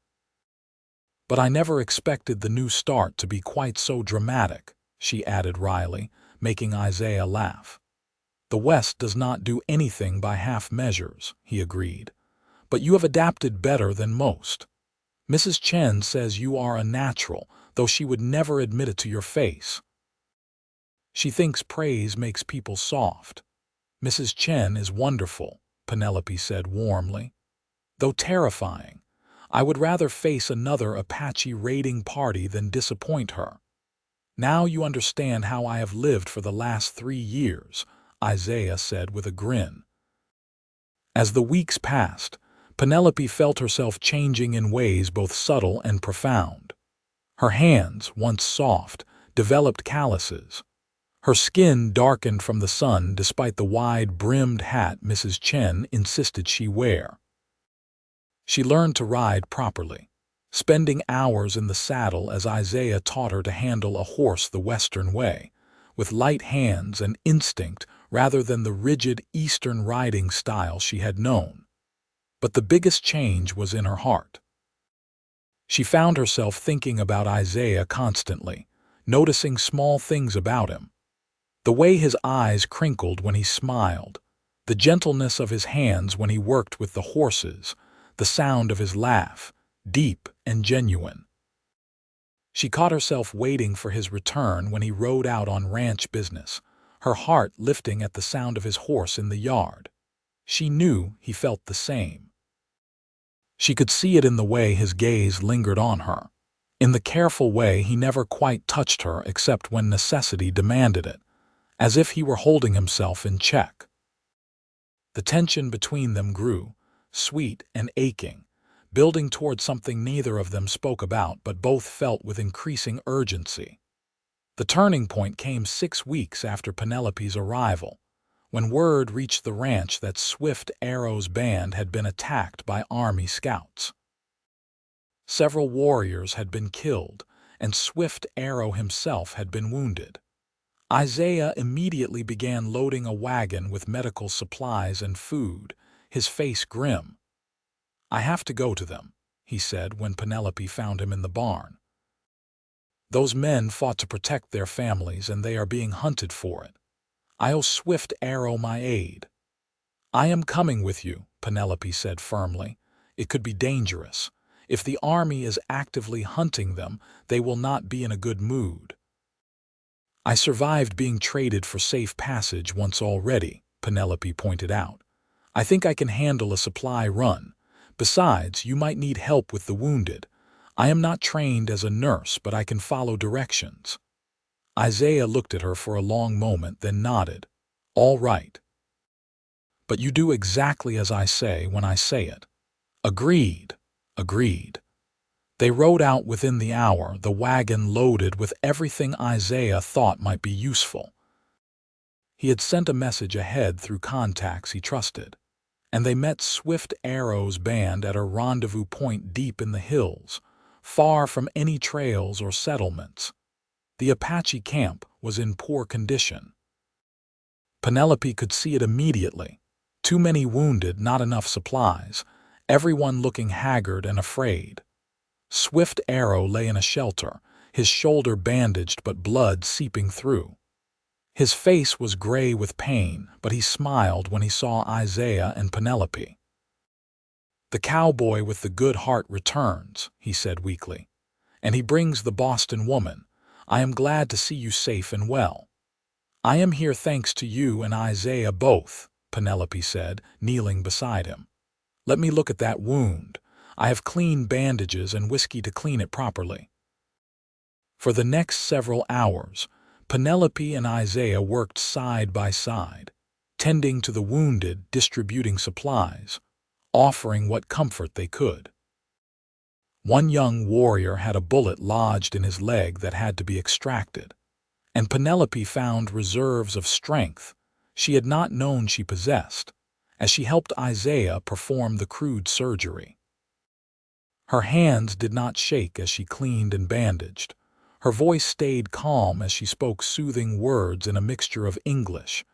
"But I never expected the new start to be quite so dramatic," she added wryly, making Isaiah laugh. "The West does not do anything by half measures," he agreed. "But you have adapted better than most. Mrs. Chen says you are a natural, though she would never admit it to your face. She thinks praise makes people soft." "Mrs. Chen is wonderful," Penelope said warmly. "Though terrifying. I would rather face another Apache raiding party than disappoint her." "Now you understand how I have lived for the last 3 years," Isaiah said with a grin. As the weeks passed, Penelope felt herself changing in ways both subtle and profound. Her hands, once soft, developed calluses. Her skin darkened from the sun despite the wide-brimmed hat Mrs. Chen insisted she wear. She learned to ride properly, spending hours in the saddle as Isaiah taught her to handle a horse the Western way, with light hands and instinct rather than the rigid Eastern riding style she had known. But the biggest change was in her heart. She found herself thinking about Isaiah constantly, noticing small things about him. The way his eyes crinkled when he smiled, the gentleness of his hands when he worked with the horses, the sound of his laugh, deep and genuine. She caught herself waiting for his return when he rode out on ranch business, her heart lifting at the sound of his horse in the yard. She knew he felt the same. She could see it in the way his gaze lingered on her, in the careful way he never quite touched her except when necessity demanded it, as if he were holding himself in check. The tension between them grew, sweet and aching, building toward something neither of them spoke about but both felt with increasing urgency. The turning point came 6 weeks after Penelope's arrival, when word reached the ranch that Swift Arrow's band had been attacked by Army scouts. Several warriors had been killed, and Swift Arrow himself had been wounded. Isaiah immediately began loading a wagon with medical supplies and food, his face grim. "I have to go to them," he said when Penelope found him in the barn. "Those men fought to protect their families and they are being hunted for it. I owe Swift Arrow my aid." "I am coming with you," Penelope said firmly. "It could be dangerous. If the army is actively hunting them, they will not be in a good mood." "I survived being traded for safe passage once already," Penelope pointed out. "I think I can handle a supply run. Besides, you might need help with the wounded. I am not trained as a nurse, but I can follow directions." Isaiah looked at her for a long moment, then nodded. "All right. But you do exactly as I say when I say it." "Agreed, agreed." They rode out within the hour, the wagon loaded with everything Isaiah thought might be useful. He had sent a message ahead through contacts he trusted, and they met Swift Arrow's band at a rendezvous point deep in the hills, far from any trails or settlements. The Apache camp was in poor condition. Penelope could see it immediately. Too many wounded, not enough supplies, everyone looking haggard and afraid. Swift Arrow lay in a shelter, his shoulder bandaged but blood seeping through. His face was gray with pain, but he smiled when he saw Isaiah and Penelope. "The cowboy with the good heart returns," he said weakly, "and he brings the Boston woman. I am glad to see you safe and well." "I am here thanks to you and Isaiah both," Penelope said, kneeling beside him. "Let me look at that wound. I have clean bandages and whiskey to clean it properly." For the next several hours, Penelope and Isaiah worked side by side, tending to the wounded, distributing supplies, offering what comfort they could. One young warrior had a bullet lodged in his leg that had to be extracted, and Penelope found reserves of strength she had not known she possessed as she helped Isaiah perform the crude surgery. Her hands did not shake as she cleaned and bandaged. Her voice stayed calm as she spoke soothing words in a mixture of English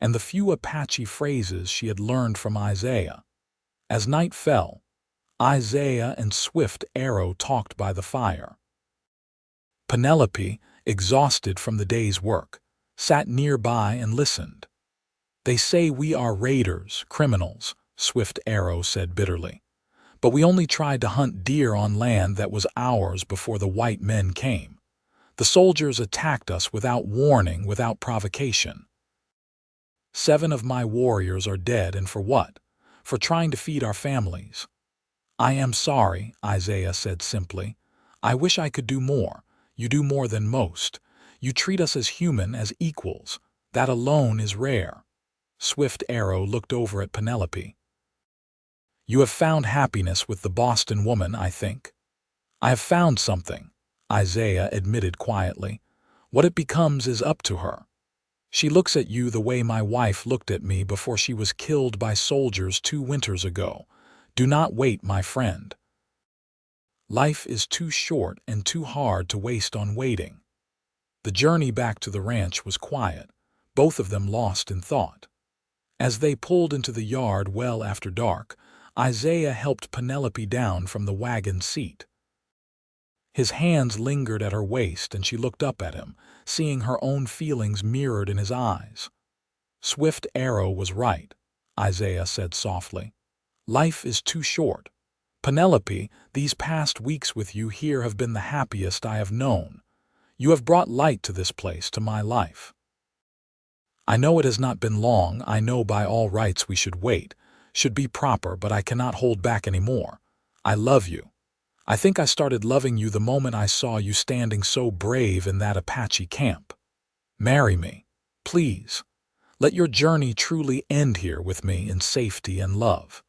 and the few Apache phrases she had learned from Isaiah. As night fell, Isaiah and Swift Arrow talked by the fire. Penelope, exhausted from the day's work, sat nearby and listened. "They say we are raiders, criminals," Swift Arrow said bitterly. "But we only tried to hunt deer on land that was ours before the white men came. The soldiers attacked us without warning, without provocation. 7 of my warriors are dead, and for what? For trying to feed our families." "I am sorry," Isaiah said simply. "I wish I could do more. You do more than most. You treat us as human, as equals. That alone is rare." Swift Arrow looked over at Penelope. "You have found happiness with the Boston woman, I think." "I have found something," Isaiah admitted quietly. "What it becomes is up to her. She looks at you the way my wife looked at me before she was killed by soldiers 2 winters ago. Do not wait, my friend. Life is too short and too hard to waste on waiting." The journey back to the ranch was quiet, both of them lost in thought. As they pulled into the yard well after dark, Isaiah helped Penelope down from the wagon seat. His hands lingered at her waist and she looked up at him, seeing her own feelings mirrored in his eyes. "Swift Arrow was right," Isaiah said softly. "Life is too short. Penelope, these past weeks with you here have been the happiest I have known. You have brought light to this place, to my life. I know it has not been long. I know by all rights we should wait, should be proper, but I cannot hold back any more. I love you. I think I started loving you the moment I saw you standing so brave in that Apache camp. Marry me, please. Let your journey truly end here with me in safety and love."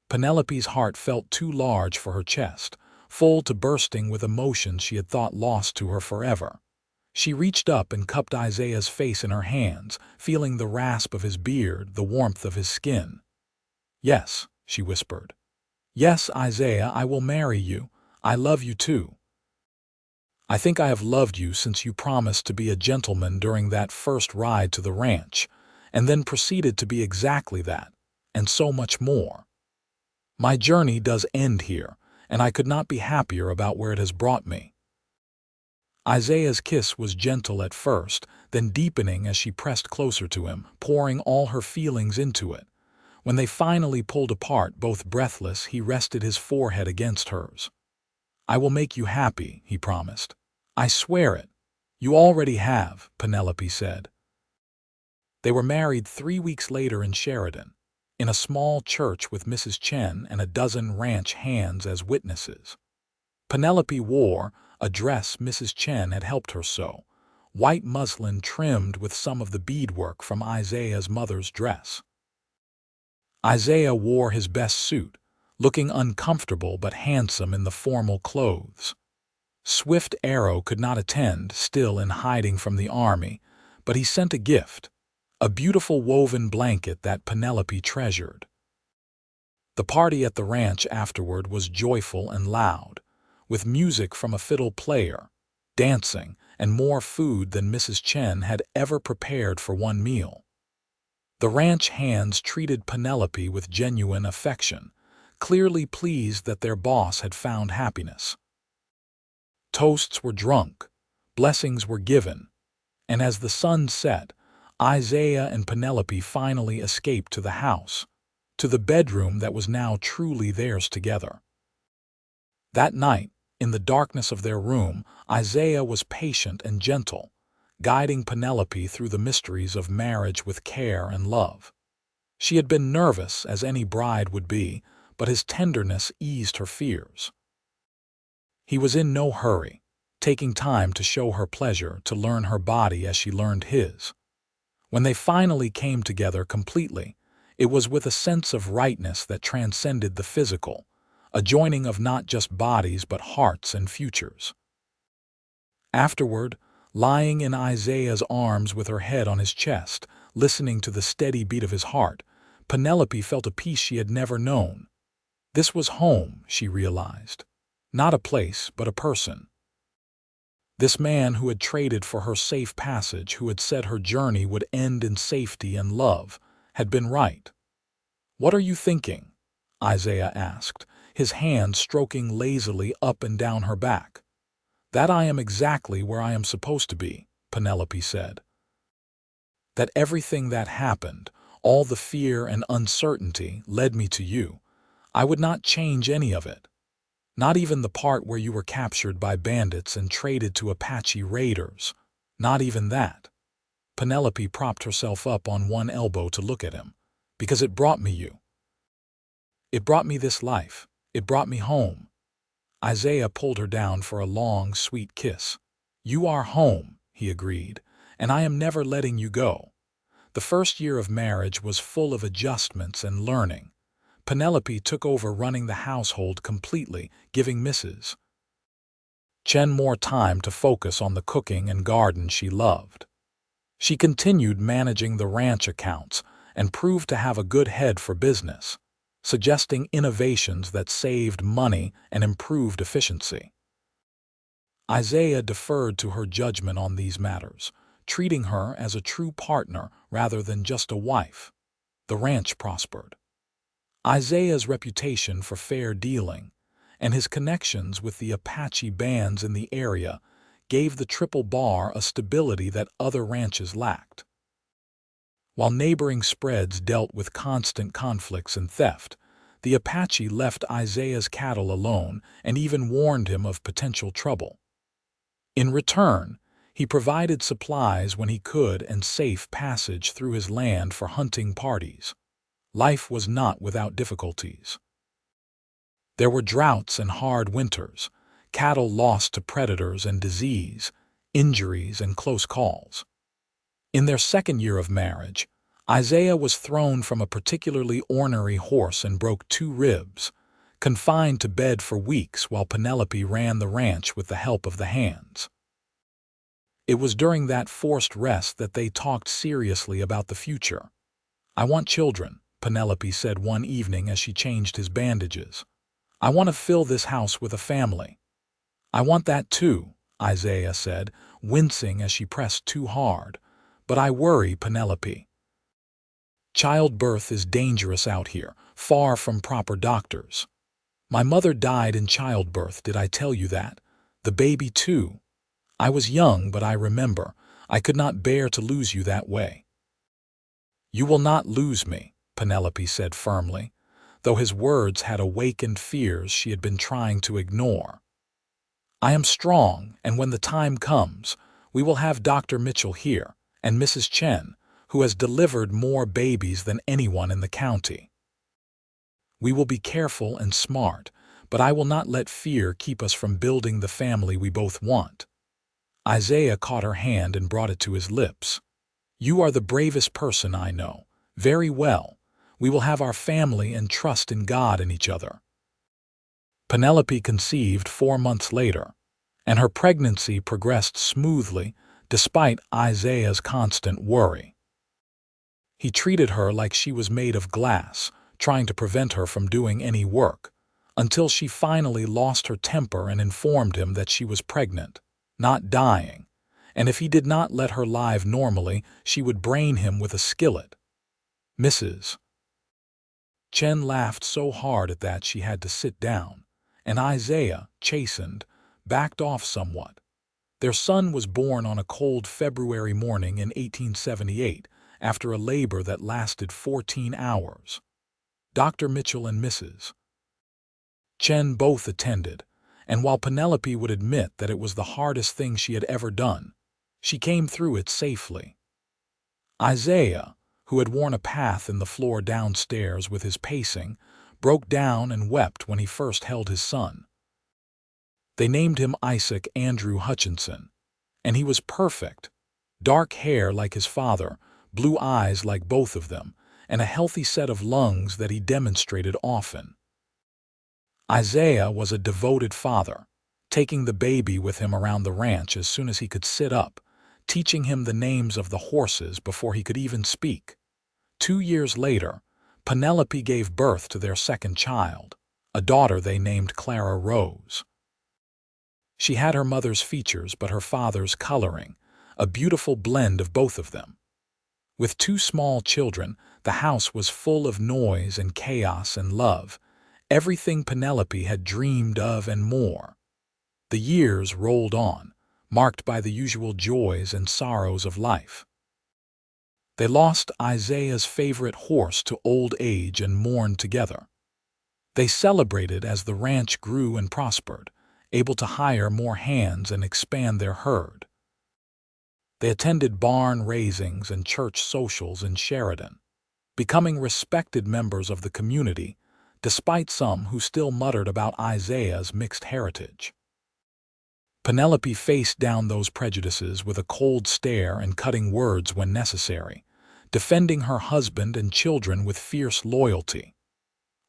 Penelope's heart felt too large for her chest, full to bursting with emotions she had thought lost to her forever. She reached up and cupped Isaiah's face in her hands, feeling the rasp of his beard, the warmth of his skin. "Yes," she whispered. "Yes, Isaiah, I will marry you. I love you too. I think I have loved you since you promised to be a gentleman during that first ride to the ranch, and then proceeded to be exactly that, and so much more. My journey does end here, and I could not be happier about where it has brought me." Isaiah's kiss was gentle at first, then deepening as she pressed closer to him, pouring all her feelings into it. When they finally pulled apart, both breathless, he rested his forehead against hers. "I will make you happy," he promised. "I swear it." "You already have," Penelope said. They were married 3 weeks later in Sheridan, in a small church with Mrs. Chen and a dozen ranch hands as witnesses. Penelope wore a dress Mrs. Chen had helped her sew, white muslin trimmed with some of the beadwork from Isaiah's mother's dress. Isaiah wore his best suit, looking uncomfortable but handsome in the formal clothes. Swift Arrow could not attend, still in hiding from the army, but he sent a gift, a beautiful woven blanket that Penelope treasured. The party at the ranch afterward was joyful and loud, with music from a fiddle player, dancing, and more food than Mrs. Chen had ever prepared for one meal. The ranch hands treated Penelope with genuine affection, clearly pleased that their boss had found happiness. Toasts were drunk, blessings were given, and as the sun set, Isaiah and Penelope finally escaped to the house, to the bedroom that was now truly theirs together. That night, in the darkness of their room, Isaiah was patient and gentle, guiding Penelope through the mysteries of marriage with care and love. She had been nervous, as any bride would be, but his tenderness eased her fears. He was in no hurry, taking time to show her pleasure, to learn her body as she learned his. When they finally came together completely, it was with a sense of rightness that transcended the physical, a joining of not just bodies but hearts and futures. Afterward, lying in Isaiah's arms with her head on his chest, listening to the steady beat of his heart, Penelope felt a peace she had never known. This was home, she realized. Not a place, but a person. This man who had traded for her safe passage, who had said her journey would end in safety and love, had been right. "What are you thinking?" Isaiah asked, his hand stroking lazily up and down her back. "That I am exactly where I am supposed to be," Penelope said. "That everything that happened, all the fear and uncertainty, led me to you. I would not change any of it. Not even the part where you were captured by bandits and traded to Apache raiders. Not even that." Penelope propped herself up on one elbow to look at him. "Because it brought me you. It brought me this life. It brought me home." Isaiah pulled her down for a long, sweet kiss. "You are home," he agreed, "and I am never letting you go." The first year of marriage was full of adjustments and learning. Penelope took over running the household completely, giving Mrs. Chen more time to focus on the cooking and garden she loved. She continued managing the ranch accounts and proved to have a good head for business, suggesting innovations that saved money and improved efficiency. Isaiah deferred to her judgment on these matters, treating her as a true partner rather than just a wife. The ranch prospered. Isaiah's reputation for fair dealing and his connections with the Apache bands in the area gave the Triple Bar a stability that other ranches lacked. While neighboring spreads dealt with constant conflicts and theft, the Apache left Isaiah's cattle alone and even warned him of potential trouble. In return, he provided supplies when he could and safe passage through his land for hunting parties. Life was not without difficulties. There were droughts and hard winters, cattle lost to predators and disease, injuries and close calls. In their second year of marriage, Isaiah was thrown from a particularly ornery horse and broke 2 ribs, confined to bed for weeks while Penelope ran the ranch with the help of the hands. It was during that forced rest that they talked seriously about the future. "I want children," Penelope said one evening as she changed his bandages. "I want to fill this house with a family." "I want that too," Isaiah said, wincing as she pressed too hard. "But I worry, Penelope. Childbirth is dangerous out here, far from proper doctors. My mother died in childbirth, did I tell you that? The baby too. I was young, but I remember. I could not bear to lose you that way." "You will not lose me," Penelope said firmly, though his words had awakened fears she had been trying to ignore. "I am strong, and when the time comes, we will have Dr. Mitchell here, and Mrs. Chen, who has delivered more babies than anyone in the county. We will be careful and smart, but I will not let fear keep us from building the family we both want." Isaiah caught her hand and brought it to his lips. "You are the bravest person I know. Very well. We will have our family and trust in God and each other." Penelope conceived 4 months later, and her pregnancy progressed smoothly despite Isaiah's constant worry. He treated her like she was made of glass, trying to prevent her from doing any work, until she finally lost her temper and informed him that she was pregnant, not dying, and if he did not let her live normally, she would brain him with a skillet. Mrs. Chen laughed so hard at that she had to sit down, and Isaiah, chastened, backed off somewhat. Their son was born on a cold February morning in 1878, after a labor that lasted 14 hours. Dr. Mitchell and Mrs. Chen both attended, and while Penelope would admit that it was the hardest thing she had ever done, she came through it safely. Isaiah, who had worn a path in the floor downstairs with his pacing, broke down and wept when he first held his son. They named him Isaac Andrew Hutchinson, and he was perfect. Dark hair like his father, blue eyes like both of them, and a healthy set of lungs that he demonstrated often. Isaiah was a devoted father, taking the baby with him around the ranch as soon as he could sit up, teaching him the names of the horses before he could even speak. 2 years later, Penelope gave birth to their second child, a daughter they named Clara Rose. She had her mother's features but her father's coloring, a beautiful blend of both of them. With 2 small children, the house was full of noise and chaos and love, everything Penelope had dreamed of and more. The years rolled on, marked by the usual joys and sorrows of life. They lost Isaiah's favorite horse to old age and mourned together. They celebrated as the ranch grew and prospered, able to hire more hands and expand their herd. They attended barn raisings and church socials in Sheridan, becoming respected members of the community, despite some who still muttered about Isaiah's mixed heritage. Penelope faced down those prejudices with a cold stare and cutting words when necessary, defending her husband and children with fierce loyalty.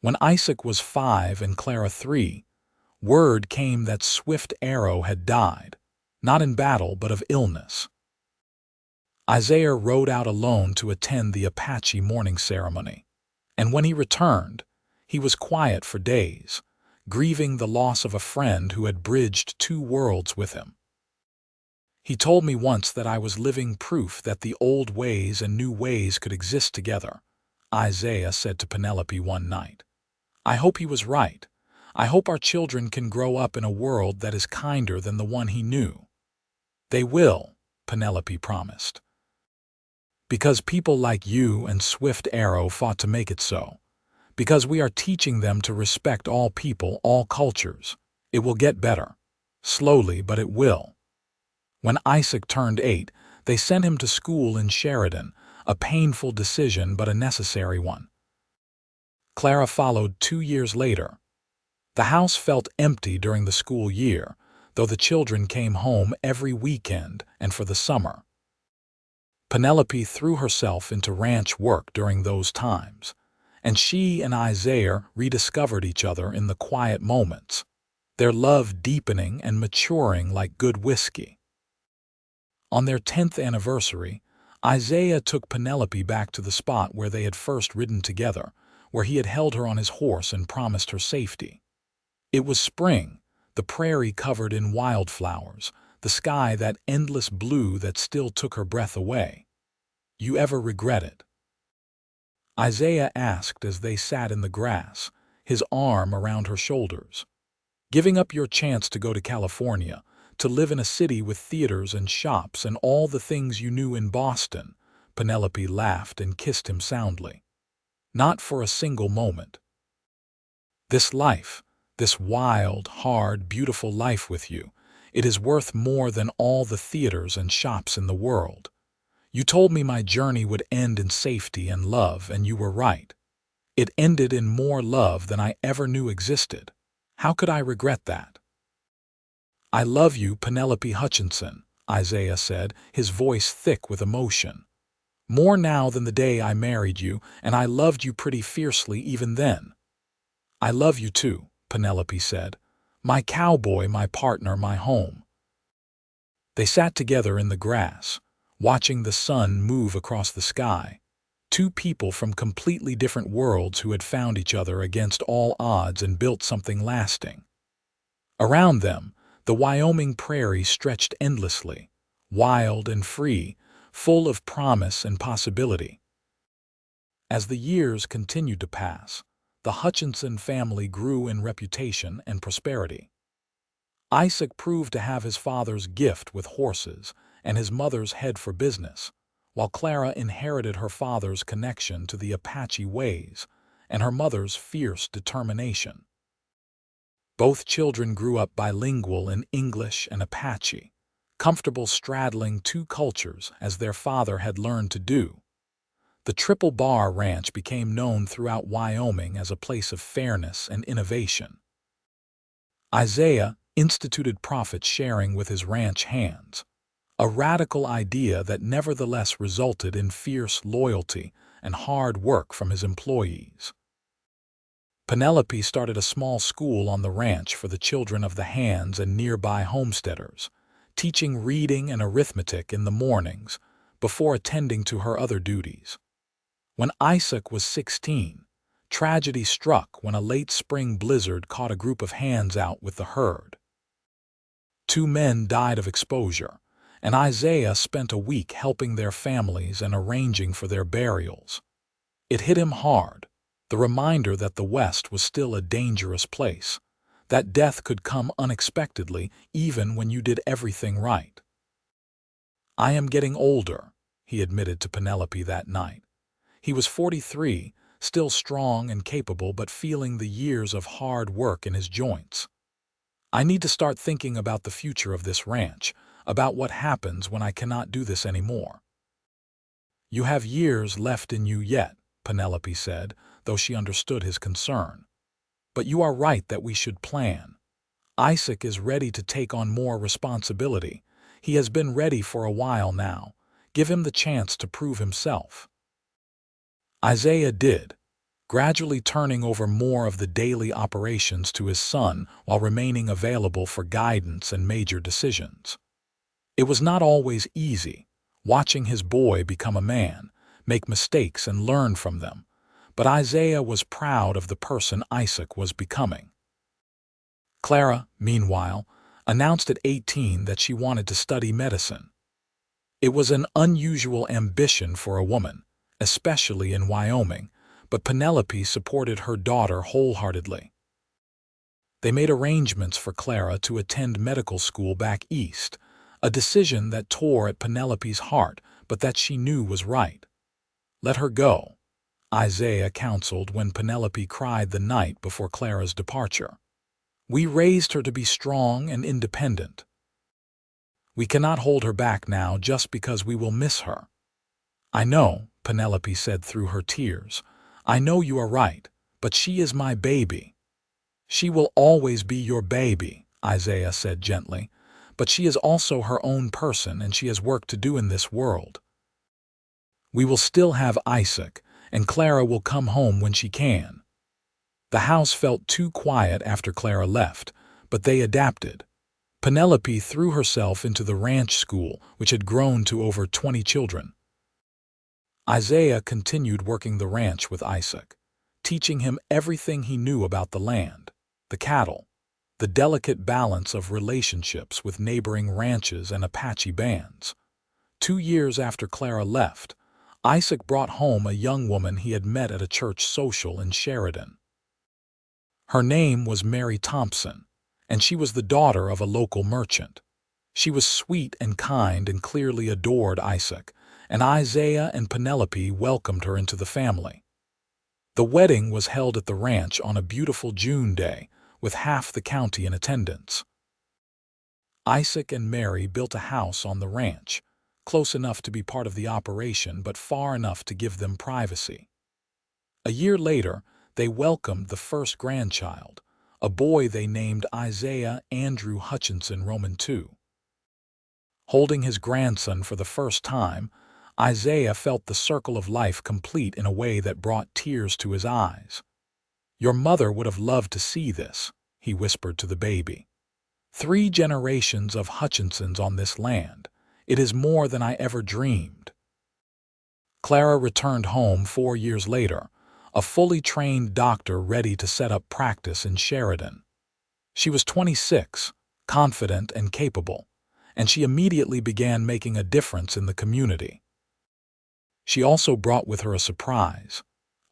When Isaac was 5 and Clara 3, word came that Swift Arrow had died, not in battle but of illness. Isaiah rode out alone to attend the Apache mourning ceremony, and when he returned, he was quiet for days, grieving the loss of a friend who had bridged 2 worlds with him. "He told me once that I was living proof that the old ways and new ways could exist together," Isaiah said to Penelope one night. I hope he was right. I hope our children can grow up in a world that is kinder than the one he knew. They will, Penelope promised. Because people like you and Swift Arrow fought to make it so. Because we are teaching them to respect all people, all cultures. It will get better. Slowly, but it will. When Isaac turned 8, they sent him to school in Sheridan, a painful decision but a necessary one. Clara followed 2 years later. The house felt empty during the school year, though the children came home every weekend and for the summer. Penelope threw herself into ranch work during those times, and she and Isaiah rediscovered each other in the quiet moments, their love deepening and maturing like good whiskey. On their 10th anniversary, Isaiah took Penelope back to the spot where they had first ridden together, where he had held her on his horse and promised her safety. It was spring, the prairie covered in wildflowers, the sky that endless blue that still took her breath away. You ever regret it? Isaiah asked as they sat in the grass, his arm around her shoulders. Giving up your chance to go to California, to live in a city with theaters and shops and all the things you knew in Boston, Penelope laughed and kissed him soundly. Not for a single moment. This life, this wild, hard, beautiful life with you, it is worth more than all the theaters and shops in the world. You told me my journey would end in safety and love, and you were right. It ended in more love than I ever knew existed. How could I regret that? I love you, Penelope Hutchinson, Isaiah said, his voice thick with emotion. More now than the day I married you, and I loved you pretty fiercely even then. I love you too, Penelope said. My cowboy, my partner, my home. They sat together in the grass, watching the sun move across the sky. Two people from completely different worlds who had found each other against all odds and built something lasting. Around them, the Wyoming prairie stretched endlessly, wild and free, full of promise and possibility. As the years continued to pass, the Hutchinson family grew in reputation and prosperity. Isaac proved to have his father's gift with horses and his mother's head for business, while Clara inherited her father's connection to the Apache ways and her mother's fierce determination. Both children grew up bilingual in English and Apache, comfortable straddling two cultures as their father had learned to do. The Triple Bar Ranch became known throughout Wyoming as a place of fairness and innovation. Isaiah instituted profit sharing with his ranch hands, a radical idea that nevertheless resulted in fierce loyalty and hard work from his employees. Penelope started a small school on the ranch for the children of the hands and nearby homesteaders, teaching reading and arithmetic in the mornings before attending to her other duties. When Isaac was 16, tragedy struck when a late spring blizzard caught a group of hands out with the herd. 2 men died of exposure, and Isaiah spent a week helping their families and arranging for their burials. It hit him hard, the reminder that the West was still a dangerous place, that death could come unexpectedly even when you did everything right. I am getting older, he admitted to Penelope that night. He was 43, still strong and capable, but feeling the years of hard work in his joints. I need to start thinking about the future of this ranch, about what happens when I cannot do this anymore. You have years left in you yet, Penelope said, though she understood his concern. But you are right that we should plan. Isaac is ready to take on more responsibility. He has been ready for a while now. Give him the chance to prove himself. Isaiah did, gradually turning over more of the daily operations to his son while remaining available for guidance and major decisions. It was not always easy, watching his boy become a man, make mistakes and learn from them, but Isaiah was proud of the person Isaac was becoming. Clara, meanwhile, announced at 18 that she wanted to study medicine. It was an unusual ambition for a woman, especially in Wyoming, but Penelope supported her daughter wholeheartedly. They made arrangements for Clara to attend medical school back east, a decision that tore at Penelope's heart, but that she knew was right. "Let her go," Isaiah counseled when Penelope cried the night before Clara's departure. "We raised her to be strong and independent. We cannot hold her back now just because we will miss her." "I know," Penelope said through her tears. "I know you are right, but she is my baby." "She will always be your baby," Isaiah said gently, "but she is also her own person and she has work to do in this world. We will still have Isaac, and Clara will come home when she can." The house felt too quiet after Clara left, but they adapted. Penelope threw herself into the ranch school, which had grown to over 20 children. Isaiah continued working the ranch with Isaac, teaching him everything he knew about the land, the cattle, the delicate balance of relationships with neighboring ranches and Apache bands. 2 years after Clara left, Isaac brought home a young woman he had met at a church social in Sheridan. Her name was Mary Thompson, and she was the daughter of a local merchant. She was sweet and kind and clearly adored Isaac, and Isaiah and Penelope welcomed her into the family. The wedding was held at the ranch on a beautiful June day, with half the county in attendance. Isaac and Mary built a house on the ranch, close enough to be part of the operation but far enough to give them privacy. A year later, they welcomed the first grandchild, a boy they named Isaiah Andrew Hutchinson Roman II. Holding his grandson for the first time, Isaiah felt the circle of life complete in a way that brought tears to his eyes. "Your mother would have loved to see this," he whispered to the baby. "3 generations of Hutchinsons on this land. It is more than I ever dreamed." Clara returned home 4 years later, a fully trained doctor ready to set up practice in Sheridan. She was 26, confident and capable, and she immediately began making a difference in the community. She also brought with her a surprise: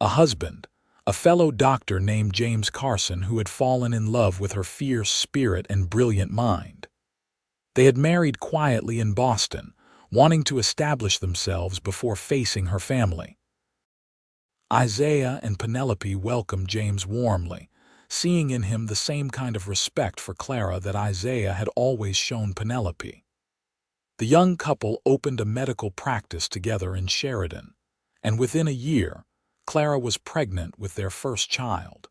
a husband, a fellow doctor named James Carson, who had fallen in love with her fierce spirit and brilliant mind. They had married quietly in Boston, wanting to establish themselves before facing her family. Isaiah and Penelope welcomed James warmly, seeing in him the same kind of respect for Clara that Isaiah had always shown Penelope. The young couple opened a medical practice together in Sheridan, and within a year, Clara was pregnant with their first child.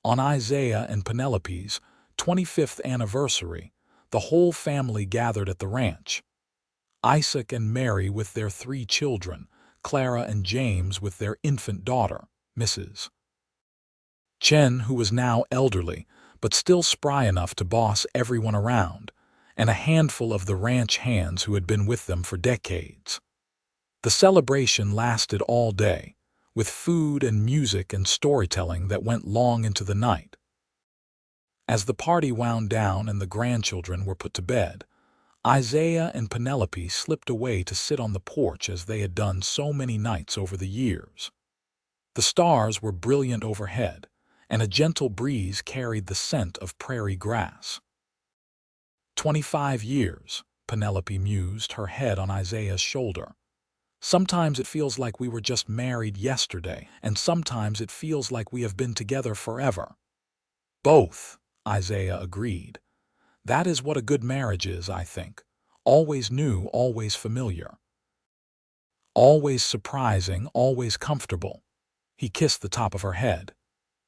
On Isaiah and Penelope's 25th anniversary, the whole family gathered at the ranch. Isaac and Mary with their 3 children, Clara and James with their infant daughter, Mrs. Chen, who was now elderly, but still spry enough to boss everyone around, and a handful of the ranch hands who had been with them for decades. The celebration lasted all day, with food and music and storytelling that went long into the night. As the party wound down and the grandchildren were put to bed, Isaiah and Penelope slipped away to sit on the porch as they had done so many nights over the years. The stars were brilliant overhead, and a gentle breeze carried the scent of prairie grass. 25 years, Penelope mused, her head on Isaiah's shoulder. "Sometimes it feels like we were just married yesterday, and sometimes it feels like we have been together forever." "Both," Isaiah agreed. "That is what a good marriage is, I think. Always new, always familiar. Always surprising, always comfortable." He kissed the top of her head.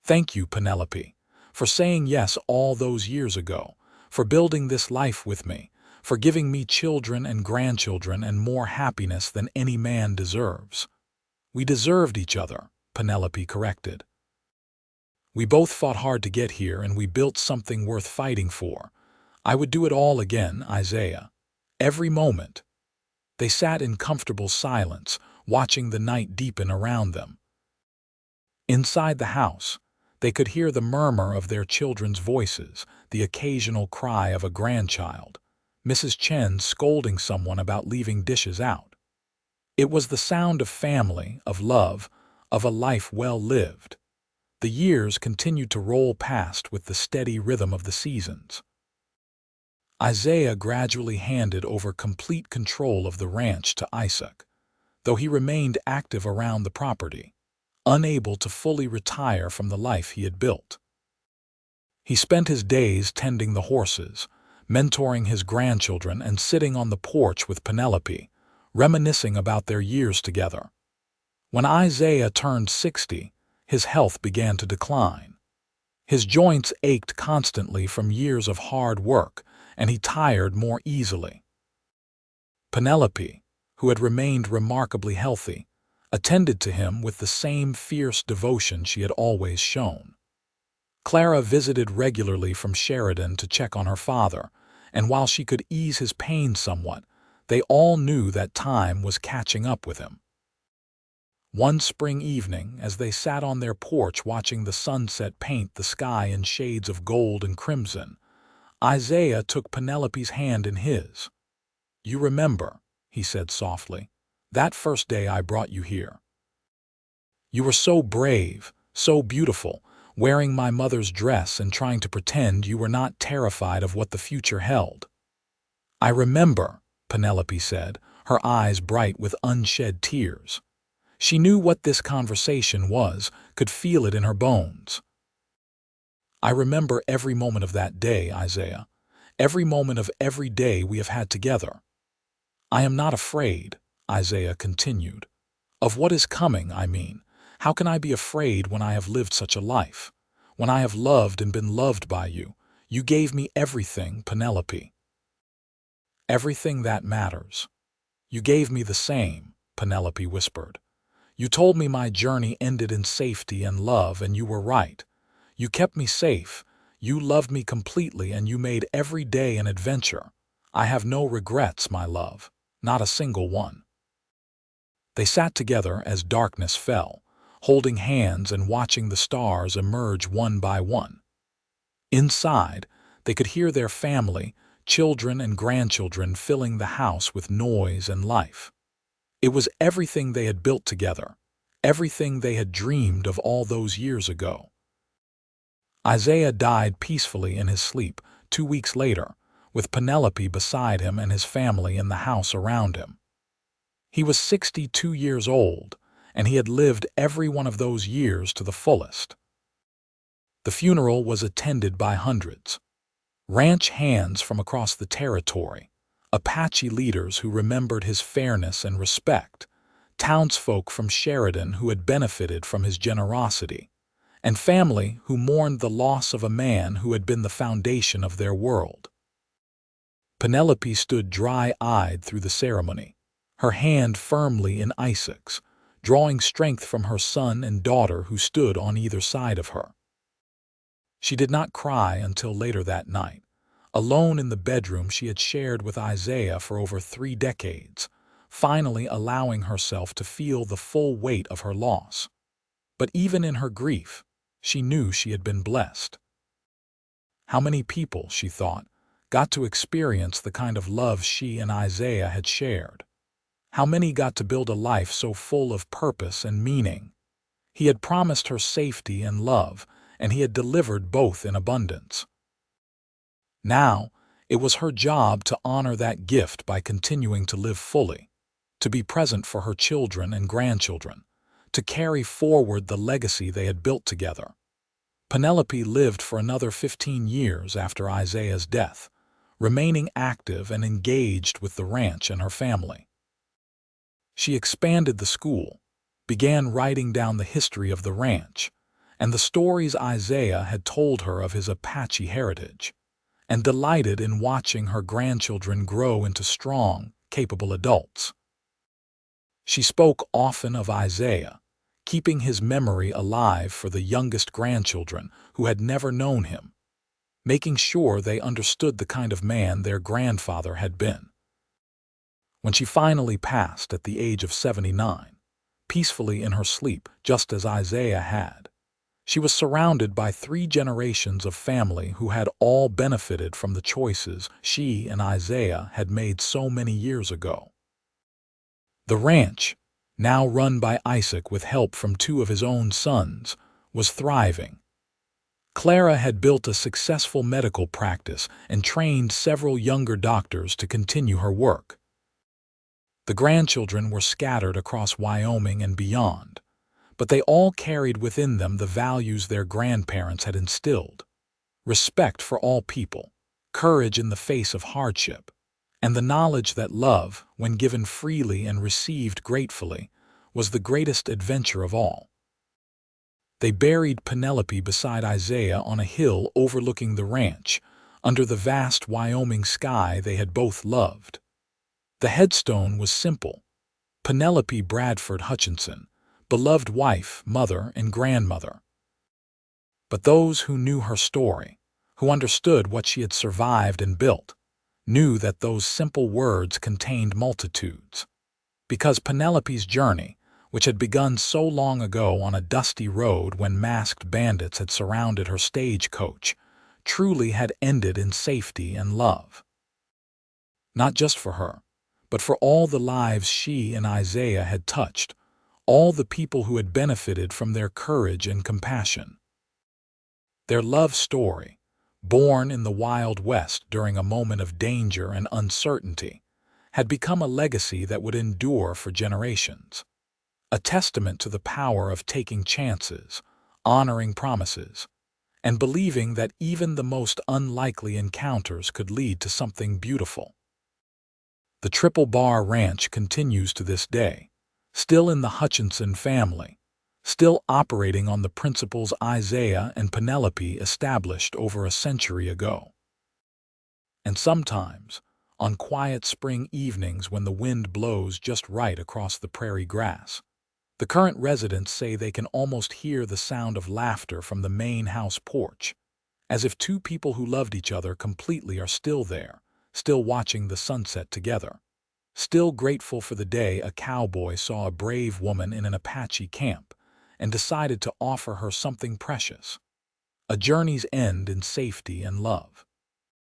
"Thank you, Penelope, for saying yes all those years ago, for building this life with me, for giving me children and grandchildren and more happiness than any man deserves." "We deserved each other," Penelope corrected. "We both fought hard to get here, and we built something worth fighting for. I would do it all again, Isaiah. Every moment." They sat in comfortable silence, watching the night deepen around them. Inside the house, they could hear the murmur of their children's voices, the occasional cry of a grandchild, Mrs. Chen scolding someone about leaving dishes out. It was the sound of family, of love, of a life well lived. The years continued to roll past with the steady rhythm of the seasons. Isaiah gradually handed over complete control of the ranch to Isaac, though he remained active around the property, unable to fully retire from the life he had built. He spent his days tending the horses, mentoring his grandchildren, and sitting on the porch with Penelope, reminiscing about their years together. When Isaiah turned 60, his health began to decline. His joints ached constantly from years of hard work, and he tired more easily. Penelope, who had remained remarkably healthy, attended to him with the same fierce devotion she had always shown. Clara visited regularly from Sheridan to check on her father, and while she could ease his pain somewhat, they all knew that time was catching up with him. One spring evening, as they sat on their porch watching the sunset paint the sky in shades of gold and crimson, Isaiah took Penelope's hand in his. "You remember," he said softly, "that first day I brought you here. You were so brave, so beautiful, wearing my mother's dress and trying to pretend you were not terrified of what the future held." "I remember," Penelope said, her eyes bright with unshed tears. She knew what this conversation was, could feel it in her bones. "I remember every moment of that day, Isaiah, every moment of every day we have had together. I am not afraid," Isaiah continued. "Of what is coming, I mean. How can I be afraid when I have lived such a life? When I have loved and been loved by you? You gave me everything, Penelope. Everything that matters." "You gave me the same," Penelope whispered. "You told me my journey ended in safety and love, and you were right. You kept me safe, you loved me completely, and you made every day an adventure. I have no regrets, my love, not a single one." They sat together as darkness fell, holding hands and watching the stars emerge one by one. Inside, they could hear their family, children and grandchildren, filling the house with noise and life. It was everything they had built together, everything they had dreamed of all those years ago. Isaiah died peacefully in his sleep 2 weeks later, with Penelope beside him and his family in the house around him. He was 62 years old, and he had lived every one of those years to the fullest. The funeral was attended by hundreds. Ranch hands from across the territory, Apache leaders who remembered his fairness and respect, townsfolk from Sheridan who had benefited from his generosity, and family who mourned the loss of a man who had been the foundation of their world. Penelope stood dry-eyed through the ceremony, her hand firmly in Isaac's, drawing strength from her son and daughter who stood on either side of her. She did not cry until later that night, alone in the bedroom she had shared with Isaiah for over 3 decades, finally allowing herself to feel the full weight of her loss. But even in her grief, she knew she had been blessed. How many people, she thought, got to experience the kind of love she and Isaiah had shared? How many got to build a life so full of purpose and meaning? He had promised her safety and love, and he had delivered both in abundance. Now, it was her job to honor that gift by continuing to live fully, to be present for her children and grandchildren, to carry forward the legacy they had built together. Penelope lived for another 15 years after Isaiah's death, remaining active and engaged with the ranch and her family. She expanded the school, began writing down the history of the ranch, and the stories Isaiah had told her of his Apache heritage, and delighted in watching her grandchildren grow into strong, capable adults. She spoke often of Isaiah, keeping his memory alive for the youngest grandchildren who had never known him, making sure they understood the kind of man their grandfather had been. When she finally passed at the age of 79, peacefully in her sleep just as Isaiah had, she was surrounded by 3 generations of family who had all benefited from the choices she and Isaiah had made so many years ago. The ranch, now run by Isaac with help from two of his own sons, was thriving. Clara had built a successful medical practice and trained several younger doctors to continue her work. The grandchildren were scattered across Wyoming and beyond, but they all carried within them the values their grandparents had instilled: respect for all people, courage in the face of hardship, and the knowledge that love, when given freely and received gratefully, was the greatest adventure of all. They buried Penelope beside Isaiah on a hill overlooking the ranch, under the vast Wyoming sky they had both loved. The headstone was simple: Penelope Bradford Hutchinson, beloved wife, mother, and grandmother. But those who knew her story, who understood what she had survived and built, knew that those simple words contained multitudes. Because Penelope's journey, which had begun so long ago on a dusty road when masked bandits had surrounded her stagecoach, truly had ended in safety and love. Not just for her, but for all the lives she and Isaiah had touched, all the people who had benefited from their courage and compassion. Their love story, born in the Wild West during a moment of danger and uncertainty, had become a legacy that would endure for generations. A testament to the power of taking chances, honoring promises, and believing that even the most unlikely encounters could lead to something beautiful. The Triple Bar Ranch continues to this day, still in the Hutchinson family, still operating on the principles Isaiah and Penelope established over a century ago. And sometimes, on quiet spring evenings when the wind blows just right across the prairie grass, the current residents say they can almost hear the sound of laughter from the main house porch, as if two people who loved each other completely are still there, still watching the sunset together, still grateful for the day a cowboy saw a brave woman in an Apache camp and decided to offer her something precious: a journey's end in safety and love.